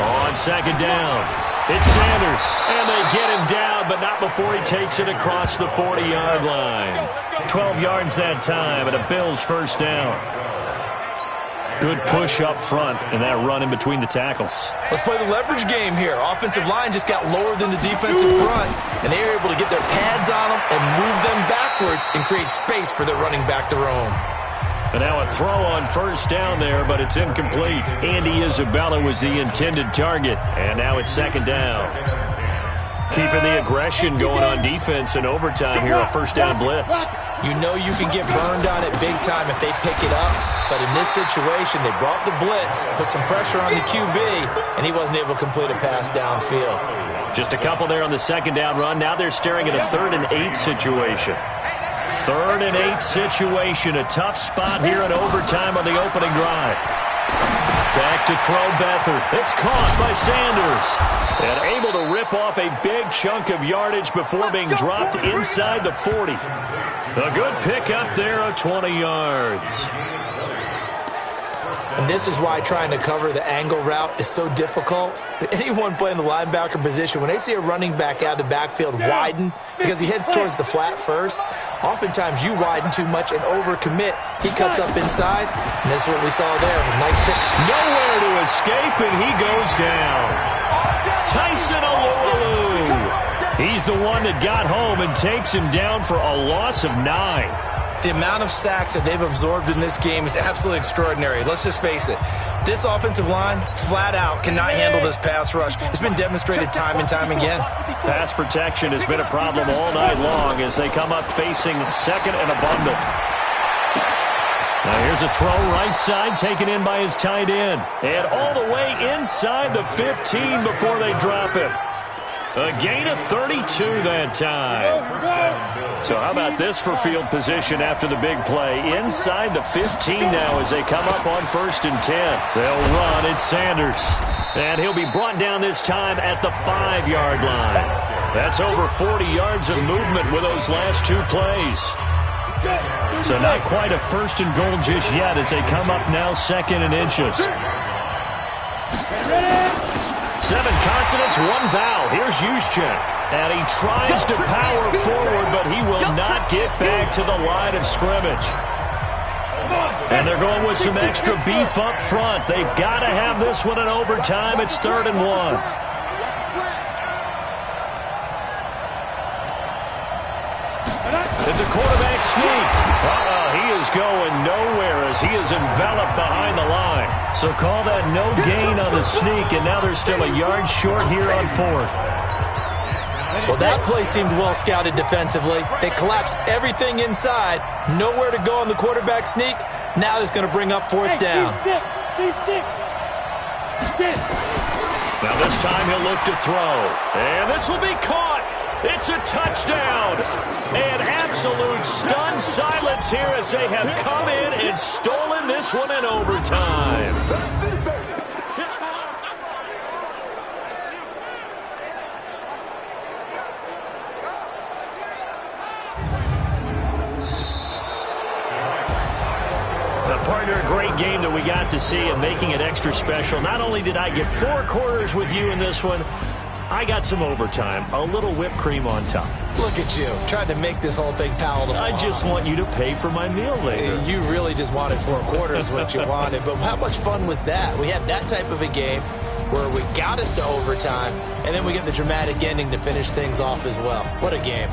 On second down, it's Sanders, and they get him down, but not before he takes it across the 40-yard line. 12 yards that time, and a Bills first down. Good push up front, and that run in between the tackles. Let's play the leverage game here. Offensive line just got lower than the defensive front, and they were able to get their pads on them and move them backwards and create space for their running back to roam. And now a throw on first down there, but it's incomplete. Andy Isabella was the intended target, and now it's second down. Keeping the aggression going on defense in overtime here, a first down blitz. You know you can get burned on it big time if they pick it up, but in this situation, they brought the blitz, put some pressure on the QB, and he wasn't able to complete a pass downfield. Just a couple there on the second down run. Now they're staring at a 3rd and 8 situation. 3rd and 8 situation. A tough spot here in overtime on the opening drive. Back to throw Beathard. It's caught by Sanders. And able to rip off a big chunk of yardage before being dropped inside the 40. A good pickup there of 20 yards. And this is why trying to cover the angle route is so difficult. Anyone playing the linebacker position, when they see a running back out of the backfield widen because he heads towards the flat first, oftentimes you widen too much and overcommit. He cuts up inside, and that's what we saw there. Nice pick. Nowhere to escape, and he goes down. Tyson Alualu. He's the one that got home and takes him down for a loss of 9. The amount of sacks that they've absorbed in this game is absolutely extraordinary. Let's just face it. This offensive line, flat out, cannot handle this pass rush. It's been demonstrated time and time again. Pass protection has been a problem all night long as they come up facing second and a bundle. Now here's a throw right side taken in by his tight end. And all the way inside the 15 before they drop it. A gain of 32 that time. So how about this for field position after the big play? Inside the 15 now as they come up on 1st and 10. They'll run. It's Sanders. And he'll be brought down this time at the 5-yard line. That's over 40 yards of movement with those last 2 plays. So not quite a 1st and goal just yet as they come up now 2nd and inches. 7 consonants, 1 vowel. Here's Juszczyk. And he tries to power forward, but he will not get back to the line of scrimmage. And they're going with some extra beef up front. They've got to have this one in overtime. It's 3rd and 1. It's a quarterback sneak. He is going nowhere as he is enveloped behind the line. So call that no gain on the sneak, and now they're still a yard short here on 4th. Well, that play seemed well scouted defensively. They collapsed everything inside. Nowhere to go on the quarterback sneak. Now it's going to bring up 4th down. Now this time he'll look to throw. And this will be caught. It's a touchdown. And absolute stunned silence here as they have come in and stolen this one in overtime. Partner, a great game that we got to see and making it extra special. Not only did I get 4 quarters with you in this one, I got some overtime, a little whipped cream on top. Look at you, trying to make this whole thing palatable. I just want you to pay for my meal later. You really just wanted 4 quarters what you wanted, but how much fun was that? We had that type of a game where we got us to overtime, and then we get the dramatic ending to finish things off as well. What a game.